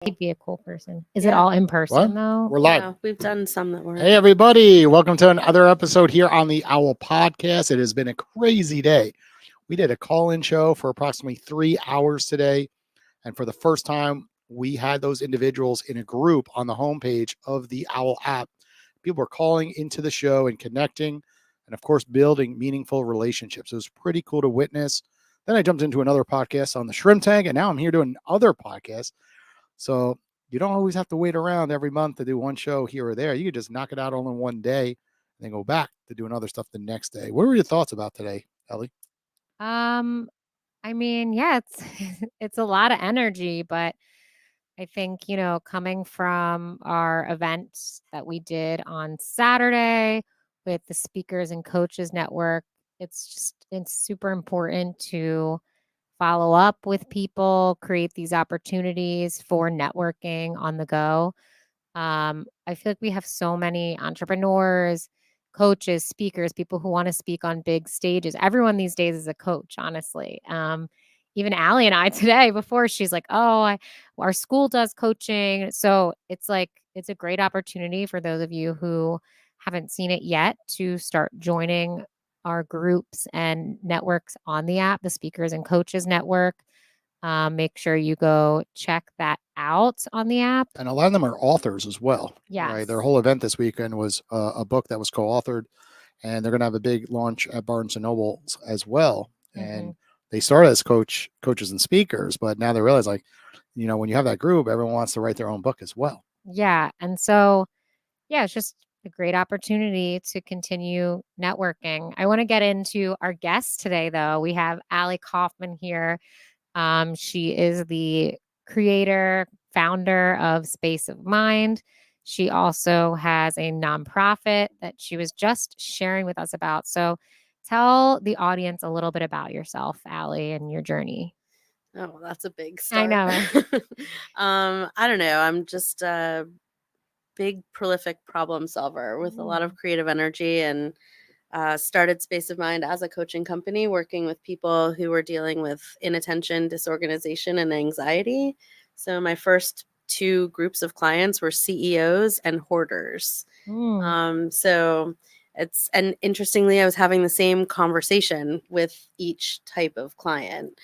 Be a cool person. Is it all in person though? We're live. No, we've done some that were. Hey, everybody. Welcome to another episode here on the OWWL Podcast. It has been a crazy day. We did a call-in show for approximately 3 hours today. And for the first time, we had those individuals in a group on the homepage of the OWWL app. People were calling into the show and connecting and, of course, building meaningful relationships. It was pretty cool to witness. Then I jumped into another podcast on the shrimp tank, and now I'm here doing other podcasts. So you don't always have to wait around every month to do one show here or there. You could just knock it out all in one day and then go back to doing other stuff the next day. What were your thoughts about today, Ellie? I mean, yeah, it's it's a lot of energy, but I think, coming from our event that we did on Saturday with the Speakers and Coaches Network, it's super important to follow up with people, create these opportunities for networking on the go. I feel like we have so many entrepreneurs, coaches, speakers, people who want to speak on big stages. Everyone these days is a coach, honestly. Even Ali and I today, before she's like, "Oh, our school does coaching," so it's like it's a great opportunity for those of you who haven't seen it yet to start joining our groups and networks on the app, the Speakers and Coaches Network. Make sure you go check that out on the app. And a lot of them are authors as well. Yeah. Right? Their whole event this weekend was a book that was co-authored, and they're going to have a big launch at Barnes and Noble as well. And they started as coaches and speakers, but now they realize, like, when you have that group, everyone wants to write their own book as well. Yeah. And so, yeah, it's just a great opportunity to continue networking. I want to get into our guest today, though. We have Ali Kaufman here. She is the creator, founder of Space of Mind. She also has a nonprofit that she was just sharing with us about. So tell the audience a little bit about yourself, Ali, and your journey. Oh, that's a big start. I know. I don't know. I'm just a big, prolific problem solver with a lot of creative energy, and started Space of Mind as a coaching company, working with people who were dealing with inattention, disorganization, and anxiety. So my first two groups of clients were CEOs and hoarders. And interestingly, I was having the same conversation with each type of client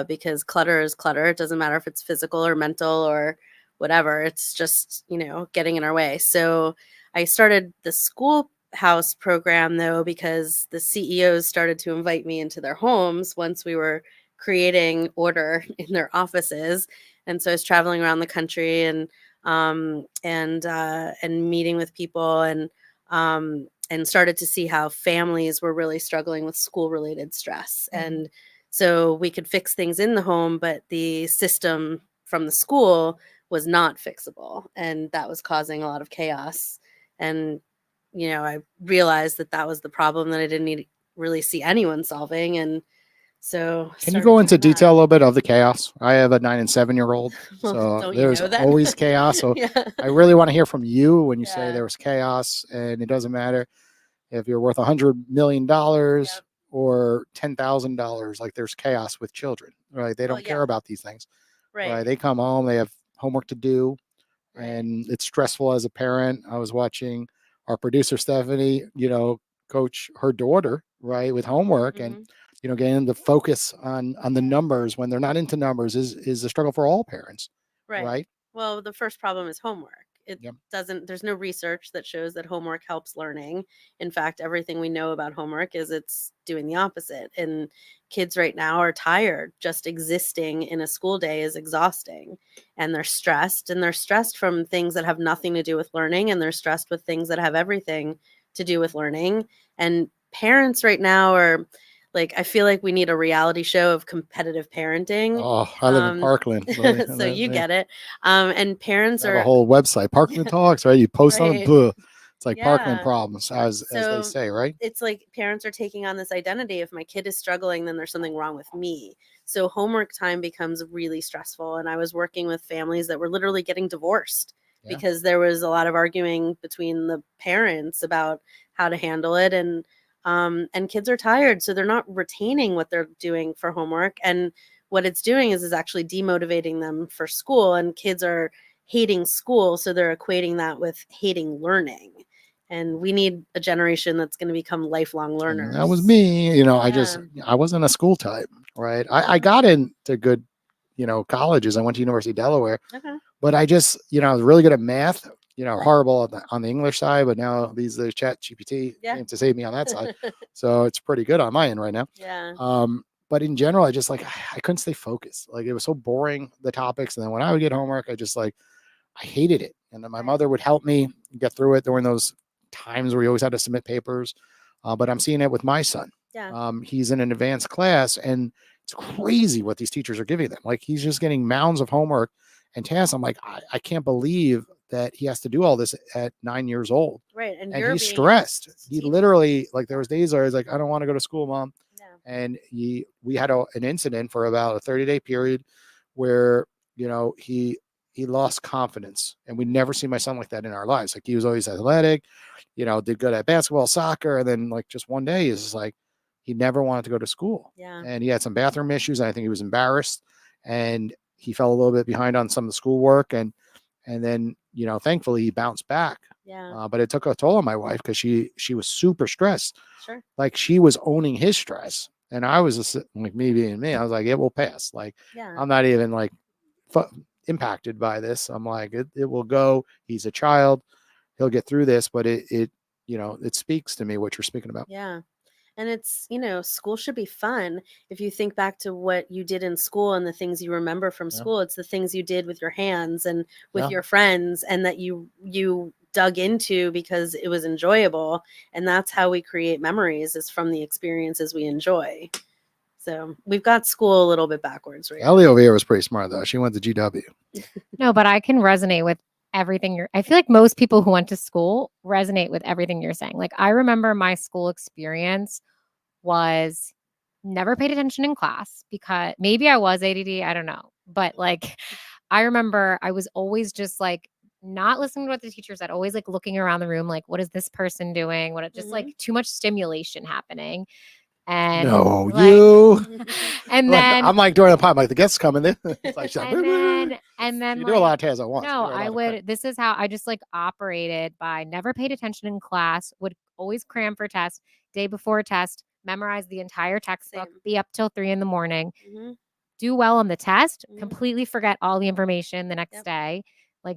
because clutter is clutter. It doesn't matter if it's physical or mental or whatever. It's just, getting in our way. So I started the schoolhouse program, though, because the CEOs started to invite me into their homes once we were creating order in their offices. And so I was traveling around the country and meeting with people and started to see how families were really struggling with school-related stress. And so we could fix things in the home, but the system from the school was not fixable. And that was causing a lot of chaos. And, I realized that was the problem that I didn't really see anyone solving. And so can you go into detail a little bit of the chaos? I have a 9 and 7-year-old, so there's always chaos. So I really want to hear from you when you say there was chaos, and it doesn't matter if you're worth $100 million or $10,000. Like, there's chaos with children, right? They don't care about these things, right? They come home, they have homework to do, and it's stressful as a parent. I was watching our producer Stephanie, coach her daughter, right, with homework, and getting the focus on the numbers when they're not into numbers is a struggle for all parents, right? Well, the first problem is homework. There's no research that shows that homework helps learning. In fact, everything we know about homework is it's doing the opposite. And kids right now are tired. Just existing in a school day is exhausting. And they're stressed from things that have nothing to do with learning. And they're stressed with things that have everything to do with learning. And parents right now are like, I feel like we need a reality show of competitive parenting. Oh, I live in Parkland. So you get it. And parents are a whole website, Parkland Talks, right? You post on it. It's like Parkland problems, as they say, right? It's like parents are taking on this identity. If my kid is struggling, then there's something wrong with me. So homework time becomes really stressful. And I was working with families that were literally getting divorced because there was a lot of arguing between the parents about how to handle it. And kids are tired, so they're not retaining what they're doing for homework. And what it's doing is actually demotivating them for school, and kids are hating school, so they're equating that with hating learning. And we need a generation that's going to become lifelong learners. And that was me. I wasn't a school type, right? I got into good, colleges. I went to University of Delaware, but I just, I was really good at math, horrible on the English side, but now these chat GPT came to save me on that side. So it's pretty good on my end right now. Yeah. But in general, I just I couldn't stay focused. Like it was so boring, the topics. And then when I would get homework, I just I hated it. And then my mother would help me get through it during those times where we always had to submit papers. But I'm seeing it with my son. Yeah. He's in an advanced class, and it's crazy what these teachers are giving them. Like he's just getting mounds of homework and tasks. I'm like, I can't believe that he has to do all this at 9 years old. Right. And he's stressed. He literally, there was days where he's like, I don't want to go to school, Mom. Yeah. And we had an incident for about a 30-day period where, he lost confidence, and we'd never seen my son like that in our lives. Like he was always athletic, did good at basketball, soccer. And then just one day he's just like, he never wanted to go to school. Yeah. And he had some bathroom issues, and I think he was embarrassed, and he fell a little bit behind on some of the schoolwork. And then, thankfully he bounced back. Yeah. But it took a toll on my wife because she was super stressed. Sure. Like she was owning his stress. And I was just like, me being me, I was like, it will pass. Like, I'm not even impacted by this. I'm like, it will go. He's a child. He'll get through this. But it speaks to me what you're speaking about. Yeah. And it's, school should be fun. If you think back to what you did in school and the things you remember from school, it's the things you did with your hands and with your friends, and that you dug into because it was enjoyable. And that's how we create memories, is from the experiences we enjoy. So we've got school a little bit backwards right Ellie over here was pretty smart, though. She went to GW. No, but I can resonate with everything I feel like most people who went to school resonate with everything you're saying. Like I remember my school experience was never paid attention in class, because maybe I was ADD, I don't know. But I remember I was always just not listening to what the teacher said, always looking around the room, what is this person doing? Just too much stimulation happening. And and then I'm during the pod, the guests coming in. and then you do a lot of tasks at once. No, I would. This is how I just operated by never paid attention in class, would always cram for test, day before test, memorize the entire textbook, be up till 3 a.m, do well on the test, completely forget all the information the next day,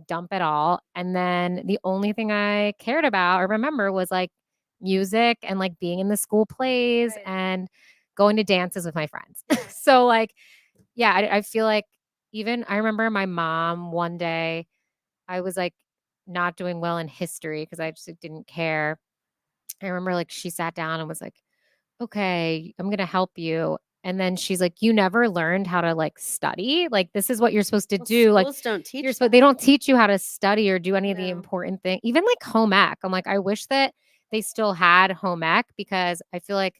dump it all. And then the only thing I cared about or remember was music and being in the school plays and going to dances with my friends. So I feel even I remember my mom one day, I was not doing well in history because I just didn't care. I remember she sat down and was like, okay, I'm going to help you. And then she's like, you never learned how to study. This is what you're supposed to do. Schools don't teach they don't teach you how to study or do any of the important things, even home ec. I'm I wish that they still had home ec, because I feel I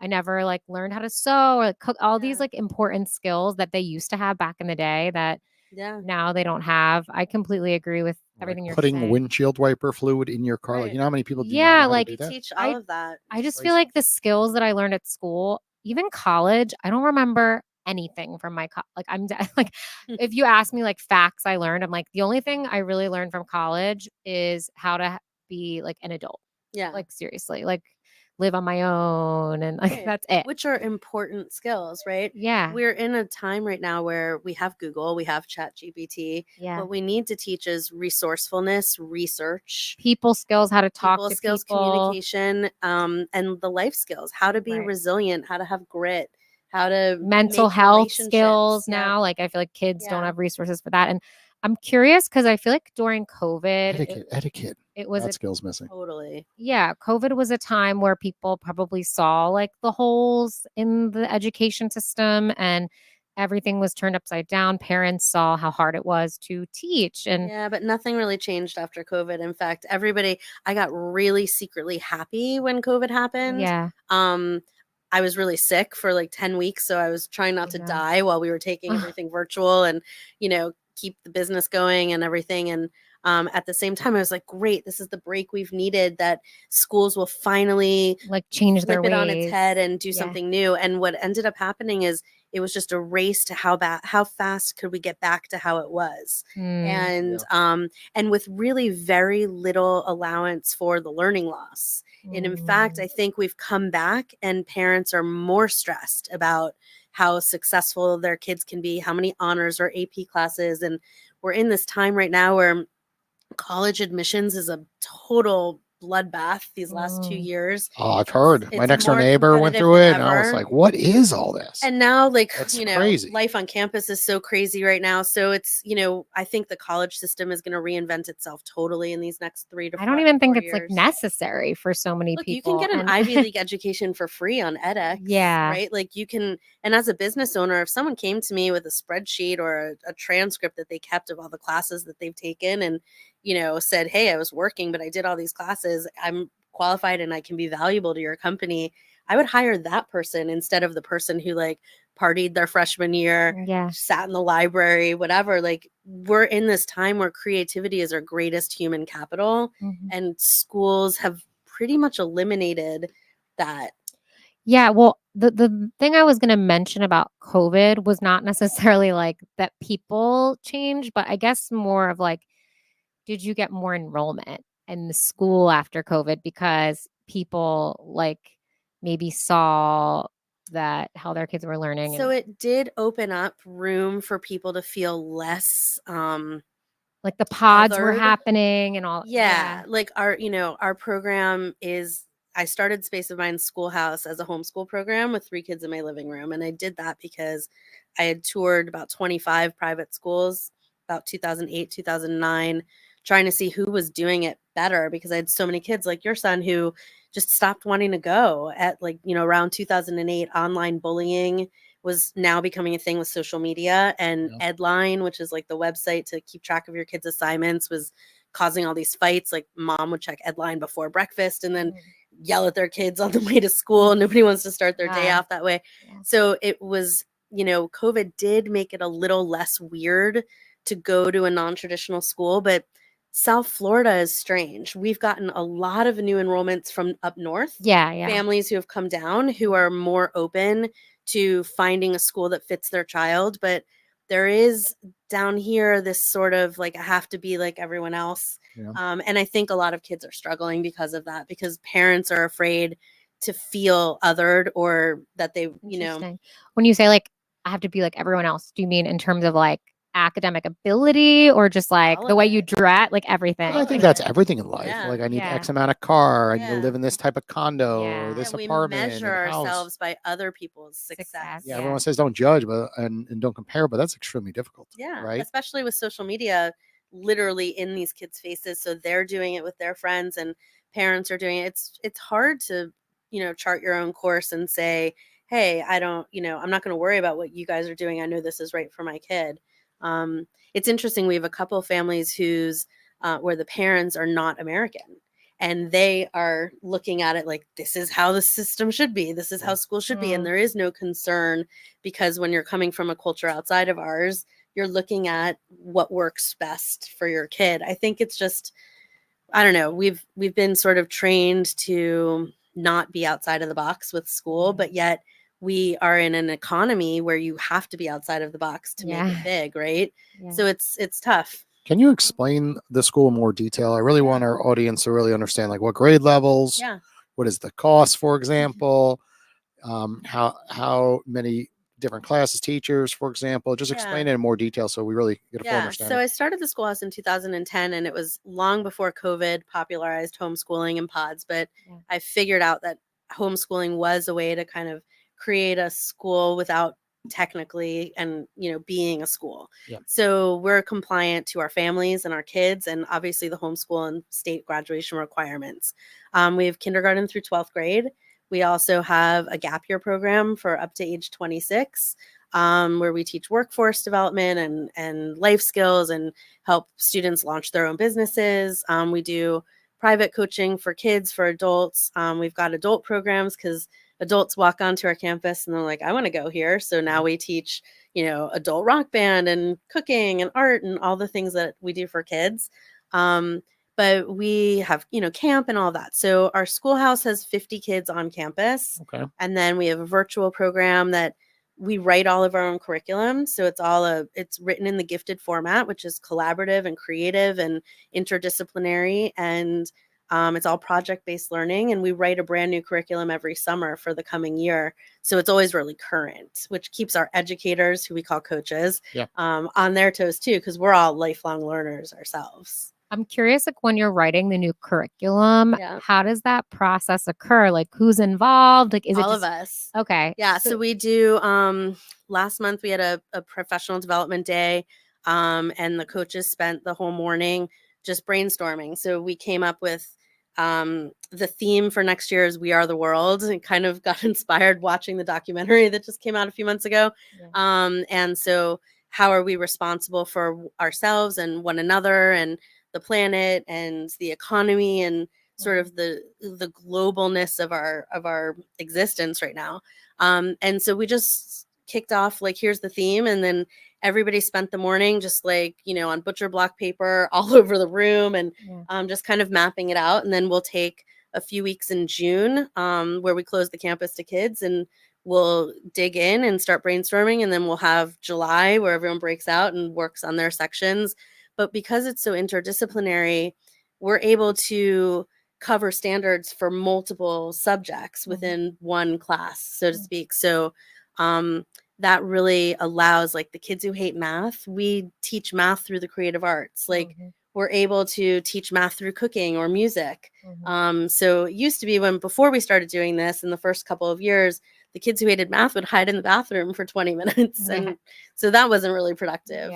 never learned how to sew or cook, all these important skills that they used to have back in the day that now they don't have. I completely agree with everything you're saying. Putting windshield wiper fluid in your car. You know how many people do not know how to do that? Teach all of that. I just feel the skills that I learned at school, even college, I don't remember anything from my if you ask me facts I learned, I'm the only thing I really learned from college is how to be an adult. Yeah. Seriously, live on my own, and that's it. Which are important skills, right? Yeah. We're in a time right now where we have Google, we have Chat GPT. Yeah. What we need to teach is resourcefulness, research, people skills, how to talk to skills, people, communication, and the life skills, how to be resilient, how to have grit, how to mental health skills. Now, I feel kids don't have resources for that. And I'm curious because I feel during COVID, etiquette. It was that skill's missing. Totally. Yeah. COVID was a time where people probably saw the holes in the education system, and everything was turned upside down. Parents saw how hard it was to teach. And but nothing really changed after COVID. In fact, I got really secretly happy when COVID happened. Yeah. I was really sick for 10 weeks. So I was trying not to die while we were taking everything virtual and, keep the business going and everything. And at the same time, I was like, great, this is the break we've needed, that schools will finally change their flip it ways on its head and do something new. And what ended up happening is it was just a race to how fast could we get back to how it was. And and with really very little allowance for the learning loss. And in fact, I think we've come back and parents are more stressed about how successful their kids can be, how many honors or AP classes. And we're in this time right now where college admissions is a total bloodbath these last 2 years. Oh, I've heard. My It's next door more neighbor went competitive through than it, and I was ever. like, what is all this? And now, like, That's you know, crazy. life on campus is so crazy right now. So it's, you know, I think the college system is going to reinvent itself totally in these next 3 to 4 I years. don't even think it's like necessary for so many Look, people. you can get an Ivy League education for free on edX, right? Like you can, and as a business owner, if someone came to me with a spreadsheet or a transcript that they kept of all the classes that they've taken and, you know, said, hey, I was working, but I did all these classes, I'm qualified and I can be valuable to your company, I would hire that person instead of the person who like partied their freshman year, sat in the library, whatever. Like we're in this time where creativity is our greatest human capital, and schools have pretty much eliminated that. Yeah, well, the thing I was going to mention about COVID was not necessarily like that people change, but I guess more of like, did you get more enrollment in the school after COVID because people like maybe saw that how their kids were learning? So it did open up room for people to feel less like the pods were othered. happening and all. Yeah, like our, you know, our program is, I started Space of Mind Schoolhouse as a homeschool program with 3 kids in my living room. And I did that because I had toured about 25 private schools about 2008, 2009, trying to see who was doing it better because I had so many kids like your son who just stopped wanting to go at like, you know, around 2008. Online bullying was now becoming a thing with social media, and Edline, which is like the website to keep track of your kids' assignments, was causing all these fights. Like mom would check Edline before breakfast and then yell at their kids on the way to school. Nobody wants to start their day off that way. So it was, you know, COVID did make it a little less weird to go to a non-traditional school, but South Florida is strange. We've gotten a lot of new enrollments from up north. Families who have come down who are more open to finding a school that fits their child. But there is down here this sort of like, I have to be like everyone else. And I think a lot of kids are struggling because of that, because parents are afraid to feel othered or that they, you know. When you say like, I have to be like everyone else, do you mean in terms of like academic ability or just like the way you dress, like everything? Well, I think that's everything in life. Like I need X amount of car. I need to live in this type of condo or this apartment. We measure and house. ourselves by other people's success. Yeah, everyone says don't judge, but and don't compare, but that's extremely difficult. Right. Especially with social media, literally in these kids' faces. So they're doing it with their friends and parents are doing it. It's hard to, you know, chart your own course and say, hey, I don't, you know, I'm not going to worry about what you guys are doing. I know this is right for my kid. It's interesting. We have a couple of families whose where the parents are not American, and they are looking at it like, this is how the system should be. This is how school should be. And there is no concern, because when you're coming from a culture outside of ours, you're looking at what works best for your kid. I think it's just, I don't know. We've been sort of trained to not be outside of the box with school, but yet we are in an economy where you have to be outside of the box to make it big, right? So it's tough. Can you explain the school in more detail? I really want our audience to really understand like what grade levels, what is the cost, for example, how many different classes, teachers, for example. Just explain it in more detail so we really get a full understanding. So I started the schoolhouse in 2010, and it was long before COVID popularized homeschooling and pods, but I figured out that homeschooling was a way to kind of create a school without technically and, you know, being a school. So we're compliant to our families and our kids, and obviously the homeschool and state graduation requirements. We have kindergarten through 12th grade. We also have a gap year program for up to age 26, where we teach workforce development and life skills and help students launch their own businesses. We do private coaching for kids, for adults. We've got adult programs because adults walk onto our campus and they're like, I want to go here. So now we teach, you know, adult rock band and cooking and art and all the things that we do for kids. But we have, you know, camp and all that. So our schoolhouse has 50 kids on campus. And then we have a virtual program that We write all of our own curriculum. So it's written in the gifted format, which is collaborative and creative and interdisciplinary. And it's all project-based learning. And we write a brand new curriculum every summer for the coming year. So it's always really current, which keeps our educators, who we call coaches, on their toes too, because we're all lifelong learners ourselves. I'm curious, like when you're writing the new curriculum, how does that process occur? Like who's involved? Like is all it of us? Okay. Yeah. So we do. Last month we had a professional development day, and the coaches spent the whole morning just brainstorming. So we came up with the theme for next year is "We Are the World," and kind of got inspired watching the documentary that just came out a few months ago. And so, how are we responsible for ourselves and one another and the planet and the economy and sort of the globalness of our existence right now. And so we just kicked off like, here's the theme, and then everybody spent the morning just like, on butcher block paper all over the room and just kind of mapping it out. And then we'll take a few weeks in June where we close the campus to kids, and we'll dig in and start brainstorming. And then we'll have July where everyone breaks out and works on their sections. But because it's so interdisciplinary, we're able to cover standards for multiple subjects within one class, so to speak. So that really allows, like, the kids who hate math, we teach math through the creative arts. Like we're able to teach math through cooking or music. So it used to be before we started doing this in the first couple of years, the kids who hated math would hide in the bathroom for 20 minutes. And so that wasn't really productive.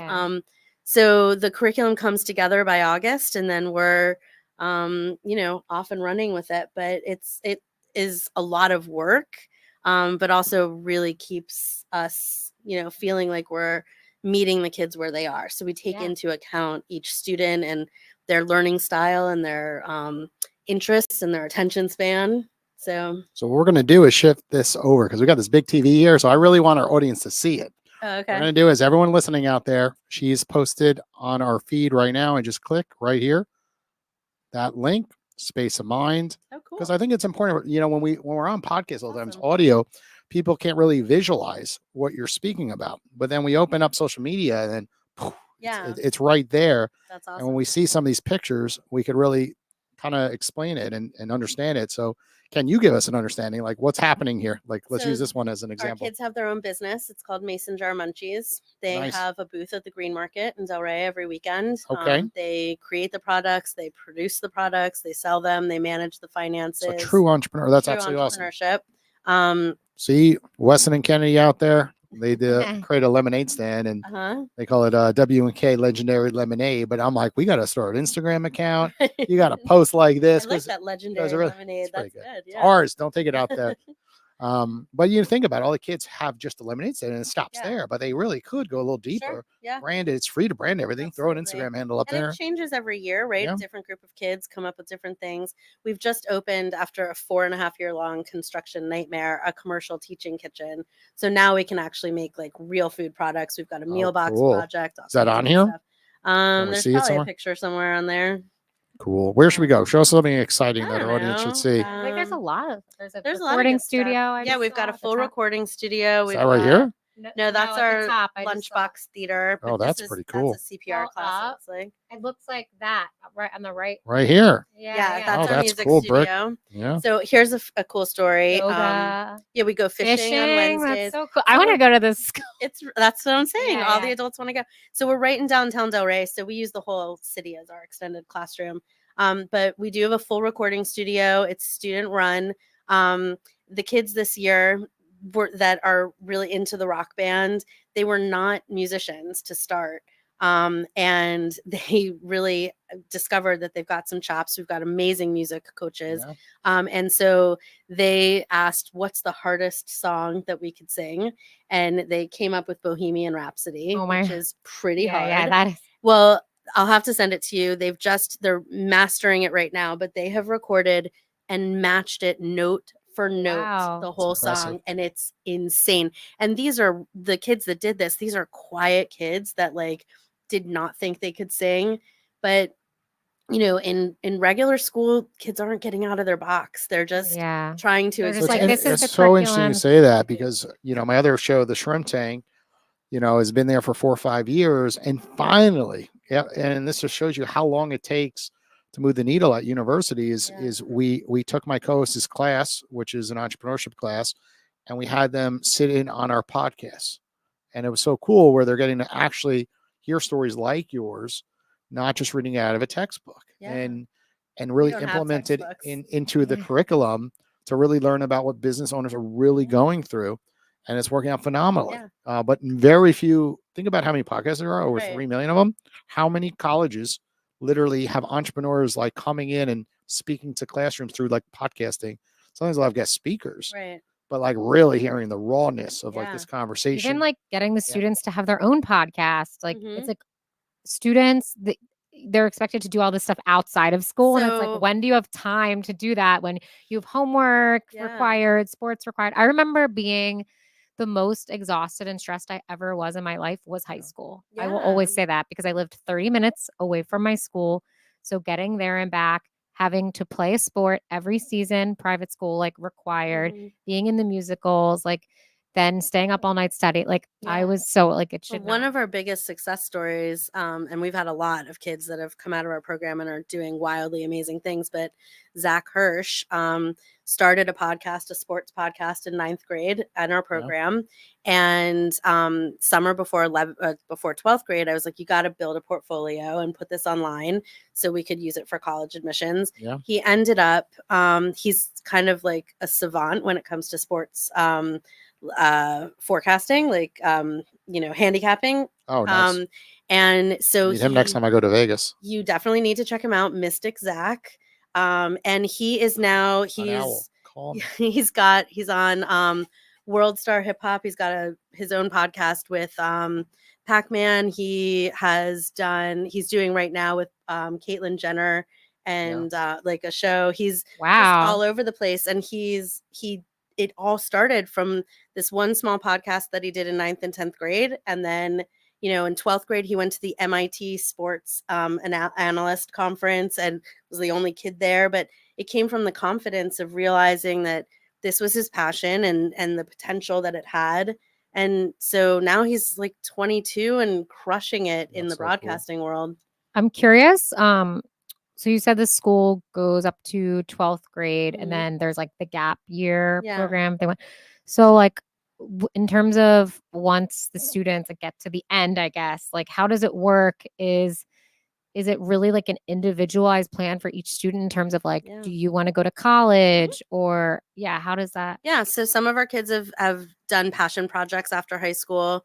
So the curriculum comes together by August, and then we're, off and running with it. But it is a lot of work, but also really keeps us, feeling like we're meeting the kids where they are. So we take into account each student and their learning style and their interests and their attention span. So what we're going to do is shift this over because we got this big TV here. So I really want our audience to see it. Okay. What we're going to do is, everyone listening out there, she's posted on our feed right now, and just click right here, that link, Space of Mind. Oh, cool. Because I think it's important, when we're on podcasts all the times, audio, people can't really visualize what you're speaking about. But then we open up social media, and then poof, it's right there. That's awesome. And when we see some of these pictures, we could really kind of explain it and understand it. So can you give us an understanding, like what's happening here? Like, let's use this one as an example. Our kids have their own business. It's called Mason Jar Munchies. They have a booth at the Green Market in Delray every weekend. Okay. They create the products, they produce the products, they sell them, they manage the finances. So true entrepreneur. That's absolutely entrepreneurship. Awesome. See, Weston and Kennedy out there, they create a lemonade stand, and they call it W&K Legendary Lemonade. But I'm like, we got to start an Instagram account. You got to post like this. I like that legendary lemonade. That's good. It's ours. Don't take it out there. But you think about it, all the kids have just a lemonade stand and it stops there, but they really could go a little deeper. Brand it. It's free to brand everything. Absolutely. Throw an Instagram handle up there. It changes every year, right? A different group of kids come up with different things. We've just opened, after a 4.5-year long construction nightmare, a commercial teaching kitchen. So now we can actually make like real food products. We've got a meal box project. Is that on here? There's probably a picture somewhere on there. Cool. Where should we go? Show us something exciting that our audience should see. Like there's a lot of there's recording a studio. We've got a full recording studio. Is that right here? No, that's our lunchbox theater. Oh, that's pretty cool. That's a CPR class. It looks like that right on the right. Right here. Yeah, that's our that's music cool, studio. Yeah. So here's a cool story. Yoga. We go fishing on Wednesdays. That's so cool. I want to go to this. That's what I'm saying. All the adults want to go. So we're right in downtown Delray. So we use the whole city as our extended classroom. But we do have a full recording studio. It's student run. The kids this year that are really into the rock band, they were not musicians to start. And they really discovered that they've got some chops. We've got amazing music coaches. And so they asked, what's the hardest song that we could sing? And they came up with Bohemian Rhapsody, which is pretty hard. Yeah, that is. Well, I'll have to send it to you. They're mastering it right now, but they have recorded and matched it note for note, the whole song, and it's insane. And these are the kids that did this. These are quiet kids that like did not think they could sing, but in regular school, kids aren't getting out of their box. They're just Yeah. trying to They're just explain. like, this is it's the so interesting you curriculum. say that because, my other show, The Shrimp Tank, has been there for 4 or 5 years. And finally, yeah, and this just shows you how long it takes to move the needle at university is we took my co-host's class, which is an entrepreneurship class, and we had them sit in on our podcast. And it was so cool where they're getting to actually hear stories like yours, not just reading out of a textbook, and really don't have implement it textbooks. into the curriculum to really learn about what business owners are really going through. And it's working out phenomenally. But very few, think about how many podcasts there are, over 3 million of them. How many colleges literally have entrepreneurs like coming in and speaking to classrooms through like podcasting? Sometimes they'll have guest speakers. Right. But like really hearing the rawness of like this conversation. Even like getting the students to have their own podcast. Like Mhm. it's like students, they're expected to do all this stuff outside of school. And it's So- like, when do you have time to do that? When you have homework required, sports required. I remember being the most exhausted and stressed I ever was in my life was high school. I will always say that because I lived 30 minutes away from my school. So getting there and back, having to play a sport every season, private school, like required, being in the musicals, like then staying up all night studying. Like I was so like, it should One not. of our biggest success stories, and we've had a lot of kids that have come out of our program and are doing wildly amazing things, but Zach Hirsch started a sports podcast in 9th grade in our program. And summer before 12th grade, I was like, you got to build a portfolio and put this online so we could use it for college admissions. He ended up, he's kind of like a savant when it comes to sports forecasting, like handicapping. Oh, nice. And so Meet him next time I go to Vegas. You definitely need to check him out, Mystic Zach. And he is now he's on World Star Hip Hop. He's got his own podcast with Pac-Man. He's doing right now with Caitlyn Jenner and like a show. He's just all over the place, and it all started from this one small podcast that he did in 9th and 10th grade. And then, in 12th grade, he went to the MIT sports analyst conference and was the only kid there. But it came from the confidence of realizing that this was his passion and the potential that it had. And so now he's like 22 and crushing it in the broadcasting world. I'm curious. So you said the school goes up to 12th grade and then there's like the gap year program they went. So like in terms of once the students like, get to the end, I guess, like how does it work? Is it really like an individualized plan for each student in terms of like, do you want to go to college or how does that? Yeah. So some of our kids have done passion projects after high school.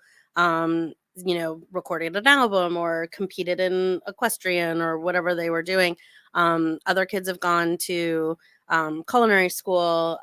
Recorded an album or competed in equestrian or whatever they were doing. Other kids have gone to culinary school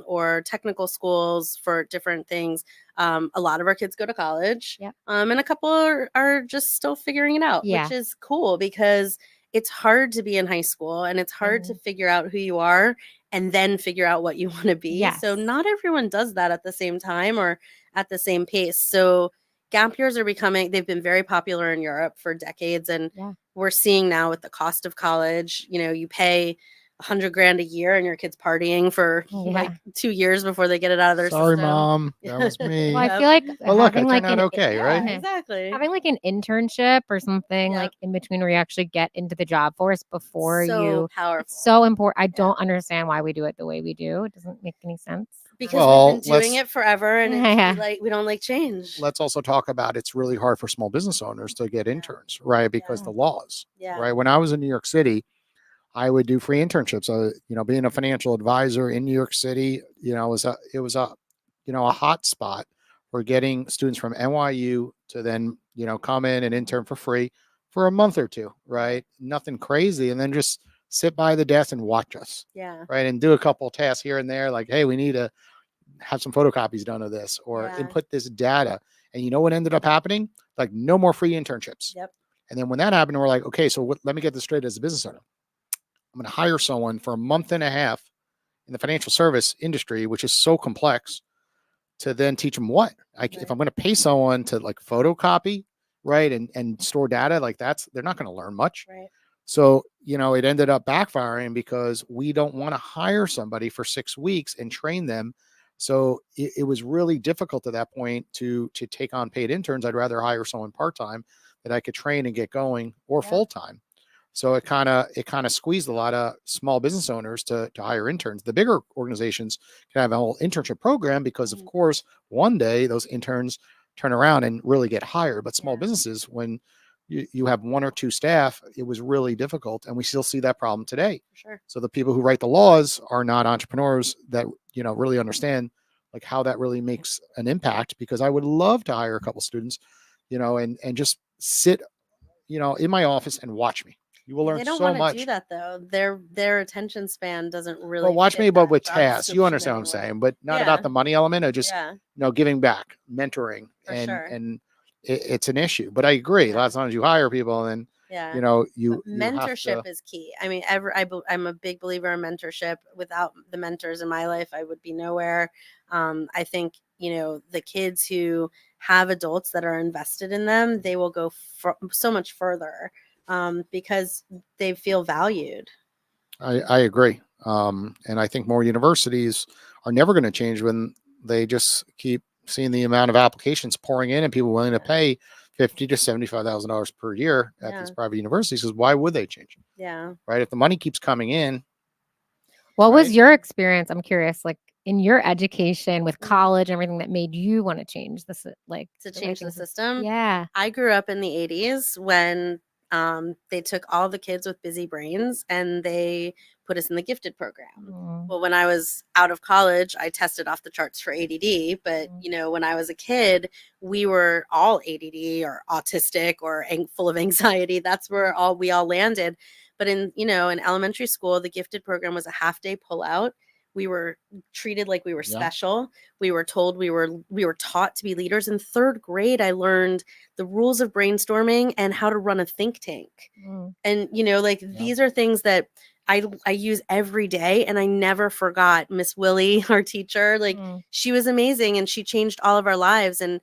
or technical schools for different things. A lot of our kids go to college, and a couple are just still figuring it out, which is cool because it's hard to be in high school and it's hard to figure out who you are and then figure out what you want to be. So not everyone does that at the same time or at the same pace. So gap years they've been very popular in Europe for decades. And we're seeing now with the cost of college, you pay $100,000 a year and your kid's partying for like 2 years before they get it out of their Sorry, system. Mom. That was me. Well, I feel like look, I having like turned out okay, right? Exactly. Having like an internship or something like in between where you actually get into the job force before powerful. It's so important. I don't understand why we do it the way we do. It doesn't make any sense. Because we've been doing it forever and we don't like change. Let's also talk about it's really hard for small business owners to get interns, right? Because the laws, right? When I was in New York City, I would do free internships. Being a financial advisor in New York City, it was a hot spot for getting students from NYU to then, come in and intern for free for a month or two, right? Nothing crazy. And then just sit by the desk and watch us. Right. And do a couple of tasks here and there. Like, hey, we need to have some photocopies done of this or input this data. And you know what ended up happening? Like no more free internships. And then when that happened, we're like, okay, so let me get this straight as a business owner. I'm going to hire someone for a month and a half in the financial service industry, which is so complex, to then teach them what? If I'm going to pay someone to like photocopy, right, and store data, like they're not going to learn much. So, it ended up backfiring because we don't want to hire somebody for 6 weeks and train them. So it was really difficult at that point to take on paid interns. I'd rather hire someone part-time that I could train and get going, or Yeah. full-time. So it kind of squeezed a lot of small business owners to hire interns. The bigger organizations can have a whole internship program because, of course, one day those interns turn around and really get hired. But small Yeah. businesses, when you have one or two staff, it was really difficult, and we still see that problem today. For sure. So the people who write the laws are not entrepreneurs that really understand like how that really makes an impact. Because I would love to hire a couple students, and just sit, in my office and watch me. You will Yeah, learn they don't so want to much. do that though. Their attention span doesn't Well, really watch me, fit but that with job tasks. You description understand what I'm anymore. saying, but not Yeah. about the money element of just Yeah, giving back, mentoring, for and sure. it's an issue. But I agree. Yeah. As long as you hire people, then Yeah. you have Mentorship to. is key. I mean, I'm a big believer in mentorship. Without the mentors in my life, I would be nowhere. I think, the kids who have adults that are invested in them, they will go so much further because they feel valued. I agree. And I think more universities are never going to change when they just keep seeing the amount of applications pouring in and people willing to Yeah. pay $50,000 to $75,000 per year at Yeah. these private universities. Because why would they change? Yeah. Right? If the money keeps coming in, What was right? your experience? I'm curious, like in your education with Mhm. college and everything that made you want to change this, like To the way change the things. system. Yeah. I grew up in the 80s when they took all the kids with busy brains and they put us in the gifted program. Mm, Well, when I was out of college, I tested off the charts for ADD. But, when I was a kid, we were all ADD or autistic or full of anxiety. That's where we all landed. But in elementary school, the gifted program was a half day pullout. We were treated like we were Yeah. special. We were told we were taught to be leaders. In third grade, I learned the rules of brainstorming and how to run a think tank. mm, And these are things that I use every day, and I never forgot Miss Willie, our teacher. Like, mm, she was amazing, and she changed all of our lives. And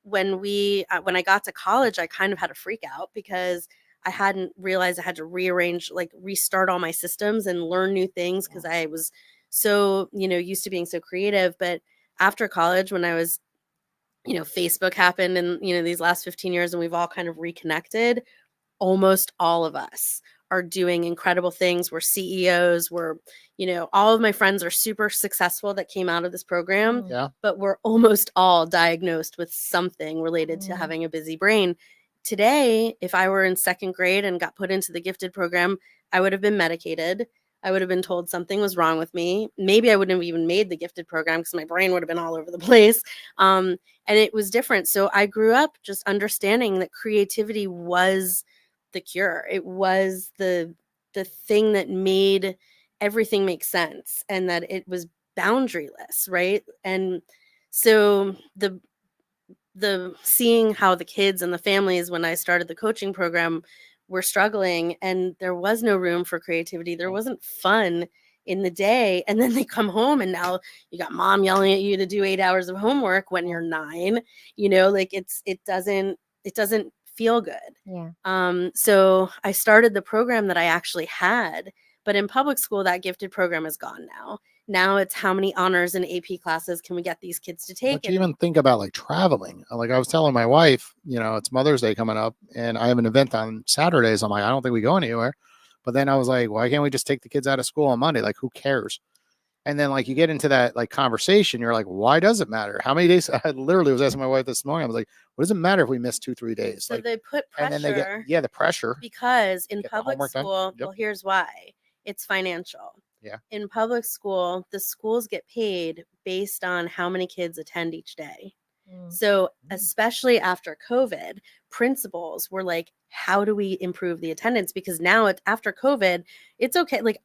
when I got to college, I kind of had a freak out because I hadn't realized I had to restart all my systems and learn new things because I was so used to being so creative. But after college, when I was Facebook happened in these last 15 years, and we've all kind of reconnected. Almost all of us are doing incredible things. We're CEOs. All of my friends are super successful that came out of this program, mm, Yeah. but we're almost all diagnosed with something related to mm. having a busy brain. Today, if I were in second grade and got put into the gifted program, I would have been medicated. I would have been told something was wrong with me. Maybe I wouldn't have even made the gifted program because my brain would have been all over the place. And it was different. So I grew up just understanding that creativity was the cure. It was the thing that made everything make sense, and that it was boundaryless, right? And so the seeing how the kids and the families, when I started the coaching program, were struggling and there was no room for creativity. There wasn't fun in the day. And then they come home and now you got mom yelling at you to do 8 hours of homework when you're 9. Like it doesn't feel good. Yeah. So I started the program that I actually had, but in public school, that gifted program is gone now. Now it's how many honors and AP classes can we get these kids to take? But you even think about like traveling. Like I was telling my wife, it's Mother's Day coming up and I have an event on Saturdays. I'm like, I don't think we go anywhere. But then I was like, why can't we just take the kids out of school on Monday? Like, who cares? And then like you get into that like conversation, you're like, why does it matter? How many days? I literally was asking my wife this morning. I was like, what does it matter if we miss 2-3 days? So Like, they put and then they get pressure the pressure. because in Get the public homework done. school, Yep. well, here's why. It's financial. Yeah. In public school, the schools get paid based on how many kids attend each day. Mm, So, especially after COVID, principals were like, how do we improve the attendance? Because now it's after COVID, it's okay. Like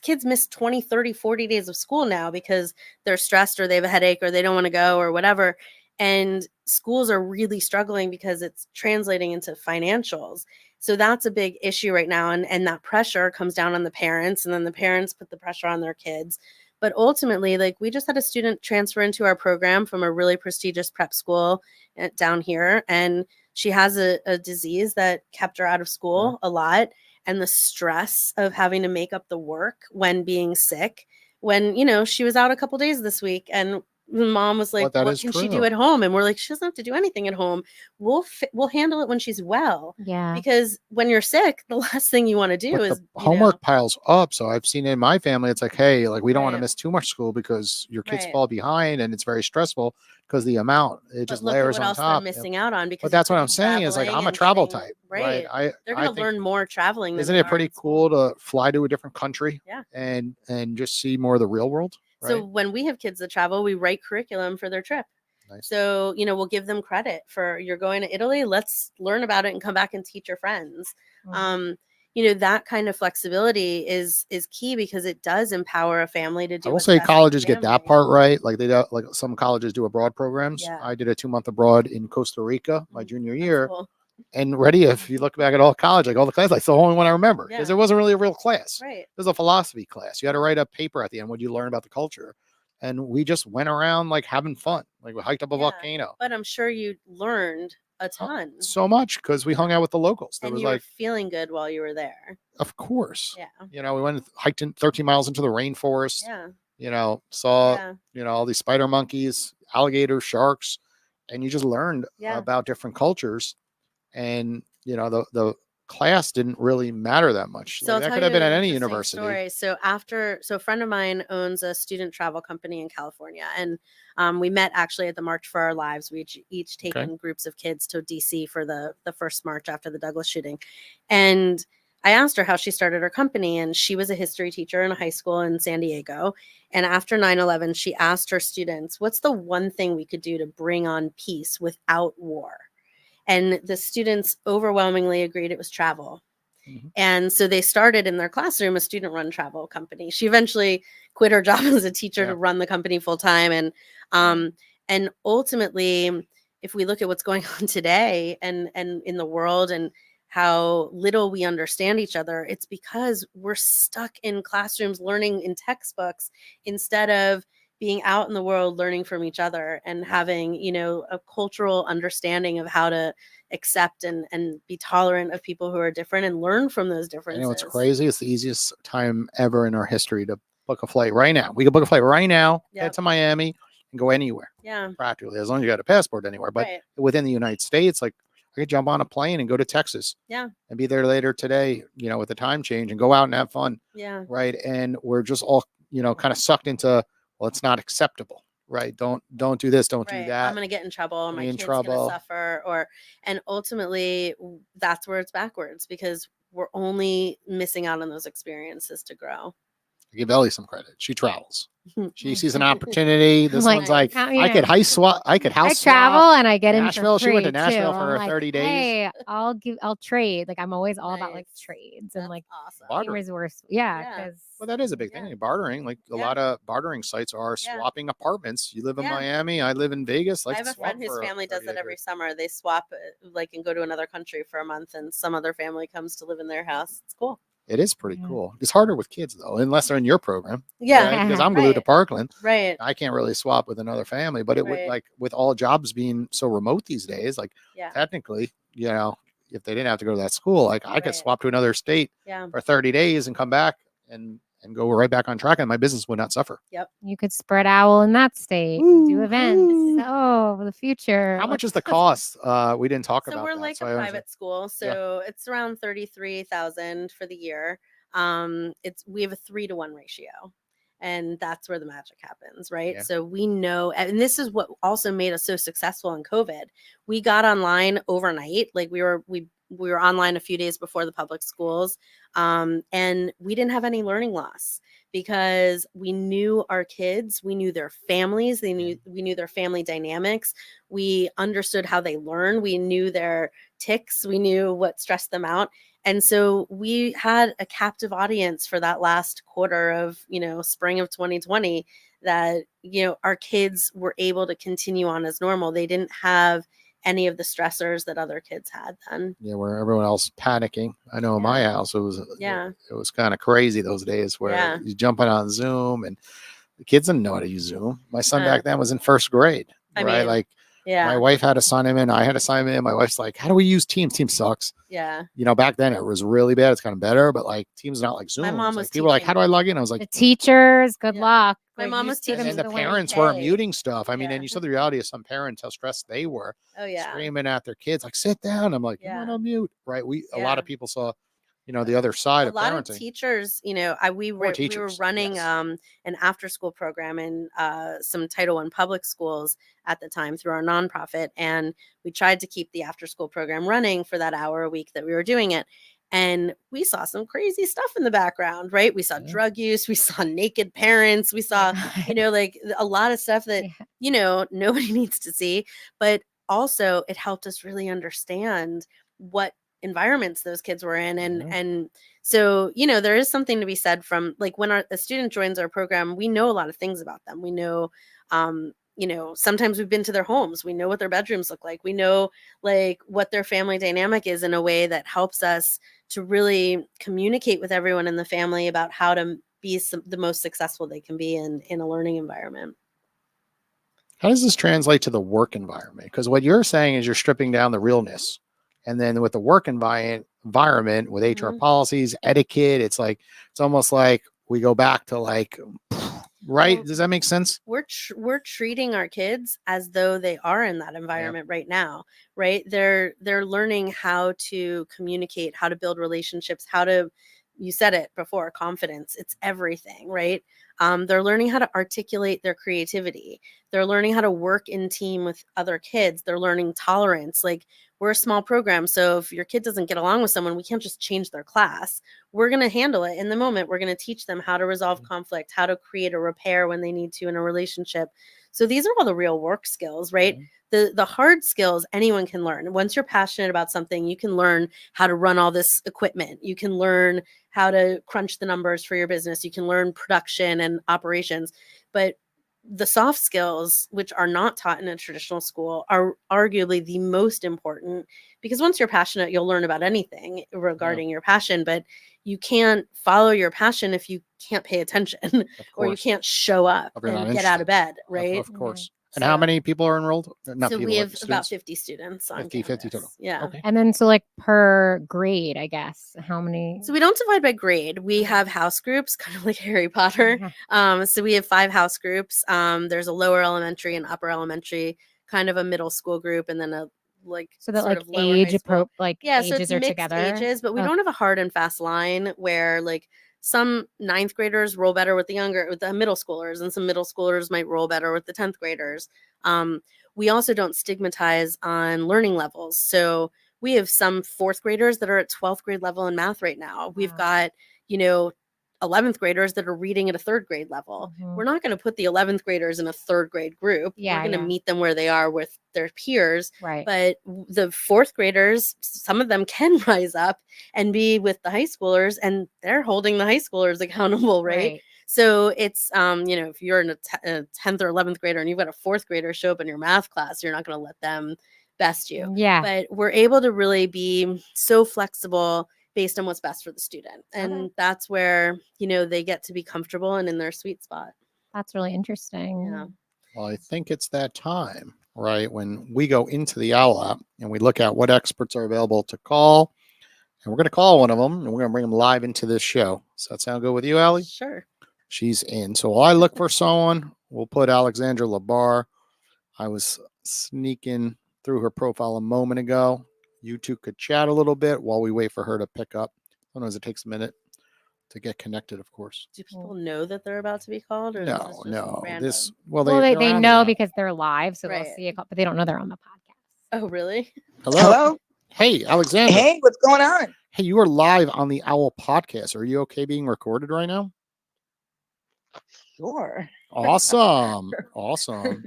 kids miss 20, 30, 40 days of school now because they're stressed or they have a headache or they don't want to go or whatever. And schools are really struggling because it's translating into financials. So that's a big issue right now. And that pressure comes down on the parents, and then the parents put the pressure on their kids. But ultimately, like, we just had a student transfer into our program from a really prestigious prep school down here. And she has a disease that kept her out of school a lot, and the stress of having to make up the work when being sick, when, you know, she was out a couple days this week, and mom was like, that what is can she true. do at home? And we're like, she doesn't have to do anything at home. We'll handle it when she's well. Yeah. Because when you're sick, the last thing you want to do But is the homework piles up. So I've seen in my family, it's like, hey, like we don't want to Right. miss too much school because your kids Right. fall behind and it's very stressful because the amount it But just look at layers what on else top. they're missing out on, because But that's you what could I'm be saying is like traveling I'm a and travel getting- type, right? right? They're going to learn more traveling. Than Isn't they it are pretty in school. cool to fly to a different country? Yeah. And just see more of the real world. Right? So when we have kids that travel, we write curriculum for their trip. Nice. So, you know, we'll give them credit for, you're going to Italy, let's learn about it and come back and teach your friends. You know, that kind of flexibility is key, because it does empower a family to do. I will what's say best for the colleges get that family. part right. Like they do, like some colleges do abroad programs. Yeah. I did a 2-month abroad in Costa Rica my junior That's year. cool. And ready, if you look back at all college, like all the classes, like, it's the only one I remember because Yeah. there wasn't really a real class. Right. It was a philosophy class. You had to write a paper at the end. What you learn about the culture? And we just went around like having fun. Like we hiked up a Yeah. volcano. But I'm sure you learned a ton. So much because we hung out with the locals. There And was you were like, feeling good while you were there. of course. Yeah. You know, we went hiked in 13 miles into the rainforest. Yeah. You know, saw, Yeah. you know, all these spider monkeys, alligators, sharks, and you just learned Yeah. about different cultures. And, you know, the class didn't really matter that much. So Like, I'll that tell could have you been an at any interesting university. story. So a friend of mine owns a student travel company in California, and we met actually at the March for Our Lives. We each taken groups of kids to DC for the first march after the Douglas shooting, and I asked her how she started her company, and she was a history teacher in a high school in San Diego. And after 9/11, she asked her students, "What's the one thing we could do to bring on peace without war?" And the students overwhelmingly agreed it was travel. And so they started in their classroom a student-run travel company. She eventually quit her job as a teacher to run the company full time. And ultimately, if we look at what's going on today and in the world and how little we understand each other, it's because we're stuck in classrooms learning in textbooks instead of being out in the world learning from each other and having, you know, a cultural understanding of how to accept and be tolerant of people who are different and learn from those differences. You know, it's crazy. It's the easiest time ever in our history to book a flight right now. We can book a flight right now, head to Miami, and go anywhere. Yeah. Practically, as long as you got a passport anywhere. But within the United States, like I could jump on a plane and go to Texas. Yeah. And be there later today, you know, with the time change and go out and have fun. Yeah. Right. And we're just all, you know, kind of sucked into, well, it's not acceptable. Right. Don't do this. Don't do that. I'm going to get in trouble. My in kid's going trouble. to suffer. And ultimately, that's where it's backwards, because we're only missing out on those experiences to grow. Give Ellie some credit. She travels. She sees an opportunity. This one's like, I could house swap. I could house swap. I travel and I get in Nashville. for free She went to Nashville too. for I'm 30 days. Hey, I'll trade. Like I'm always all about like Nice. trades That's and like awesome. resource. Yeah, Yeah. because Well, that is a big thing. Bartering, like a lot of bartering sites are swapping apartments. You live in Miami, I live in Vegas. I have a friend whose family does that every summer. They swap, like, and go to another country for a month, and some other family comes to live in their house. It's cool. It is pretty cool. It's harder with kids though, unless they're in your program. Yeah, right? Because I'm glued to Parkland. Right. I can't really swap with another family, but it would, like, with all jobs being so remote these days, like technically, you know, if they didn't have to go to that school, like I could swap to another state for 30 days and come back and go right back on track, and my business would not suffer. Yep. You could spread owl in that state, do events. Oh, the future. How much is the cost? We didn't talk about So we're that. like So a private school. So it's around 33,000 for the year. We have a 3-to-1 ratio. And that's where the magic happens, right? Yeah. So we know, and this is what also made us so successful in COVID. We got online overnight. Like we were online a few days before the public schools, and we didn't have any learning loss because we knew our kids, we knew their families, we knew their family dynamics, we understood how they learn, we knew their tics, we knew what stressed them out. And so we had a captive audience for that last quarter of, spring of 2020 that, our kids were able to continue on as normal. They didn't have any of the stressors that other kids had then. Yeah, where everyone else panicking. I know in my house, it was kind of crazy those days where you jumping on Zoom and the kids didn't know how to use Zoom. My son back then was in first grade, right? Yeah. My wife had assignment. I had assignment. My wife's like, how do we use Teams? Teams sucks. Yeah. Back then it was really bad. It's kind of better, but like Teams not like Zoom. My mom was like, people were like, teaching. how do I log in? I was The like, teachers, good Yeah. luck. My Like, mom you was see them teaching and the to the winning parents were day. muting stuff. I mean, Yeah. and you saw the reality of some parents, how stressed they were, Oh yeah. screaming at their kids, like, sit down. I'm like, you Yeah. want to mute, right? A lot Yeah. of people saw, the other side A of lot parenting. of teachers, we were running yes. an after school program in some Title I public schools at the time through our nonprofit, and we tried to keep the after school program running for that hour a week that we were doing it. And we saw some crazy stuff in the background, right? We saw drug use, we saw naked parents, we saw, like a lot of stuff that, nobody needs to see. But also it helped us really understand what environments those kids were in. And so, there is something to be said from like when a student joins our program, we know a lot of things about them. We know, sometimes we've been to their homes. We know what their bedrooms look like. We know like what their family dynamic is in a way that helps us to really communicate with everyone in the family about how to be the most successful they can be in a learning environment. How does this translate to the work environment? Because what you're saying is you're stripping down the realness. And then with the work environment with HR policies, etiquette, it's almost like we go back to like, right? Well, does that make sense? We're treating our kids as though they are in that environment right now, right? They're learning how to communicate, how to build relationships, you said it before, confidence. It's everything, right? They're learning how to articulate their creativity. They're learning how to work in team with other kids. They're learning tolerance. Like, we're a small program, so if your kid doesn't get along with someone, we can't just change their class. We're going to handle it in the moment. We're going to teach them how to resolve conflict, how to create a repair when they need to in a relationship. So these are all the real work skills, right? The hard skills anyone can learn. Once you're passionate about something, you can learn how to run all this equipment. You can learn how to crunch the numbers for your business. You can learn production and operations. But the soft skills, which are not taught in a traditional school, are arguably the most important, because once you're passionate, you'll learn about anything regarding your passion, but you can't follow your passion if you can't pay attention or you can't show up and get out of bed, right? Of course. And how many people are enrolled? We have about 50 students on 50 total. Yeah. Okay. And then so like per grade, I guess, how many? So we don't divide by grade. We have house groups, kind of like Harry Potter. So we have 5 house groups. There's a lower elementary and upper elementary, kind of a middle school group, and then a so that sort like of age ages so it's are mixed together. Ages, but we don't have a hard and fast line where like some 9th graders roll better with the middle schoolers, and some middle schoolers might roll better with the 10th graders. We also don't stigmatize on learning levels. So we have some 4th graders that are at 12th grade level in math right now. We've got, 11th graders that are reading at a 3rd grade level. We're not going to put the 11th graders in a 3rd grade group. We're going to meet them where they are with their peers. Right. But the 4th graders, some of them can rise up and be with the high schoolers, and they're holding the high schoolers accountable, right? So it's, if you're in a 10th or 11th grader and you've got a 4th grader show up in your math class, you're not going to let them best you. Yeah. But we're able to really be so flexible based on what's best for the student. And that's where, they get to be comfortable and in their sweet spot. That's really interesting. Yeah. Well, I think it's that time, right? When we go into the OWL app and we look at what experts are available to call, and we're going to call one of them and we're going to bring them live into this show. Does that sound good with you, Ali? Sure. She's in. So while I look for someone, we'll put Alexandra Labar. I was sneaking through her profile a moment ago. You two could chat a little bit while we wait for her to pick up. Sometimes it takes a minute to get connected, of course. Do people know that they're about to be called? Or No. Random? They know because they're live, so they'll see it, but they don't know they're on the podcast. Oh, really? Hello. Hey, Alexandra. Hey, what's going on? Hey, you are live on the OWL podcast. Are you okay being recorded right now? Sure. Awesome. Awesome.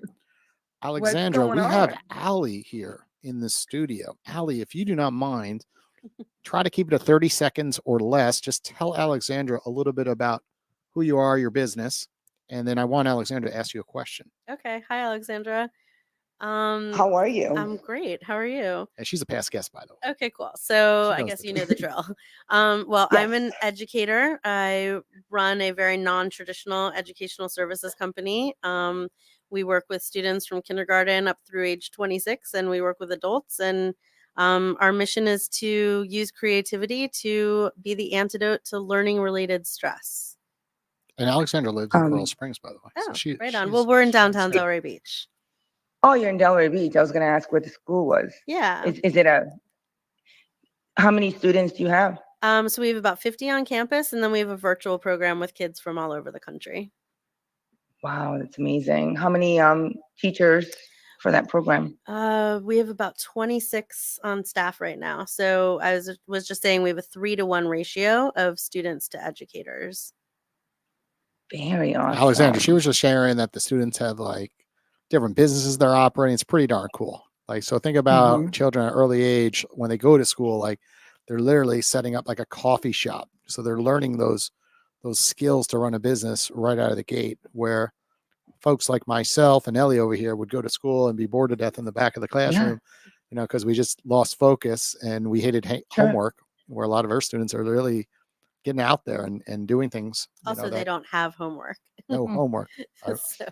Alexandra, we have on? Ali here in the studio. Ali, if you do not mind, try to keep it to 30 seconds or less. Just tell Alexandra a little bit about who you are, your business, and then I want Alexandra to ask you a question. Okay. Hi, Alexandra. How are you? I'm great. How are you? And she's a past guest, by the way. Okay, cool. So She I knows guess the you know the drill. Well, Yes. I'm an educator. I run a very non-traditional educational services company. We work with students from kindergarten up through age 26, and we work with adults. And our mission is to use creativity to be the antidote to learning-related stress. And Alexandra lives in Coral Springs, by the way. Oh, So right on. Well, we're in downtown Delray Beach. Oh, you're in Delray Beach. I was going to ask where the school was. Yeah. Is it how many students do you have? So we have about 50 on campus, and then we have a virtual program with kids from all over the country. Wow, that's amazing. How many teachers for that program? We have about 26 on staff right now. So I was just saying we have a 3-to-1 ratio of students to educators. Very awesome. Alexandra, she was just sharing that the students have like different businesses they're operating. It's pretty darn cool. Like, so think about children at an early age when they go to school, like they're literally setting up like a coffee shop. So they're learning those skills to run a business right out of the gate, where folks like myself and Ellie over here would go to school and be bored to death in the back of the classroom, you know, because we just lost focus and we hated homework, where a lot of our students are really getting out there and doing things. Also, they don't have homework. No homework.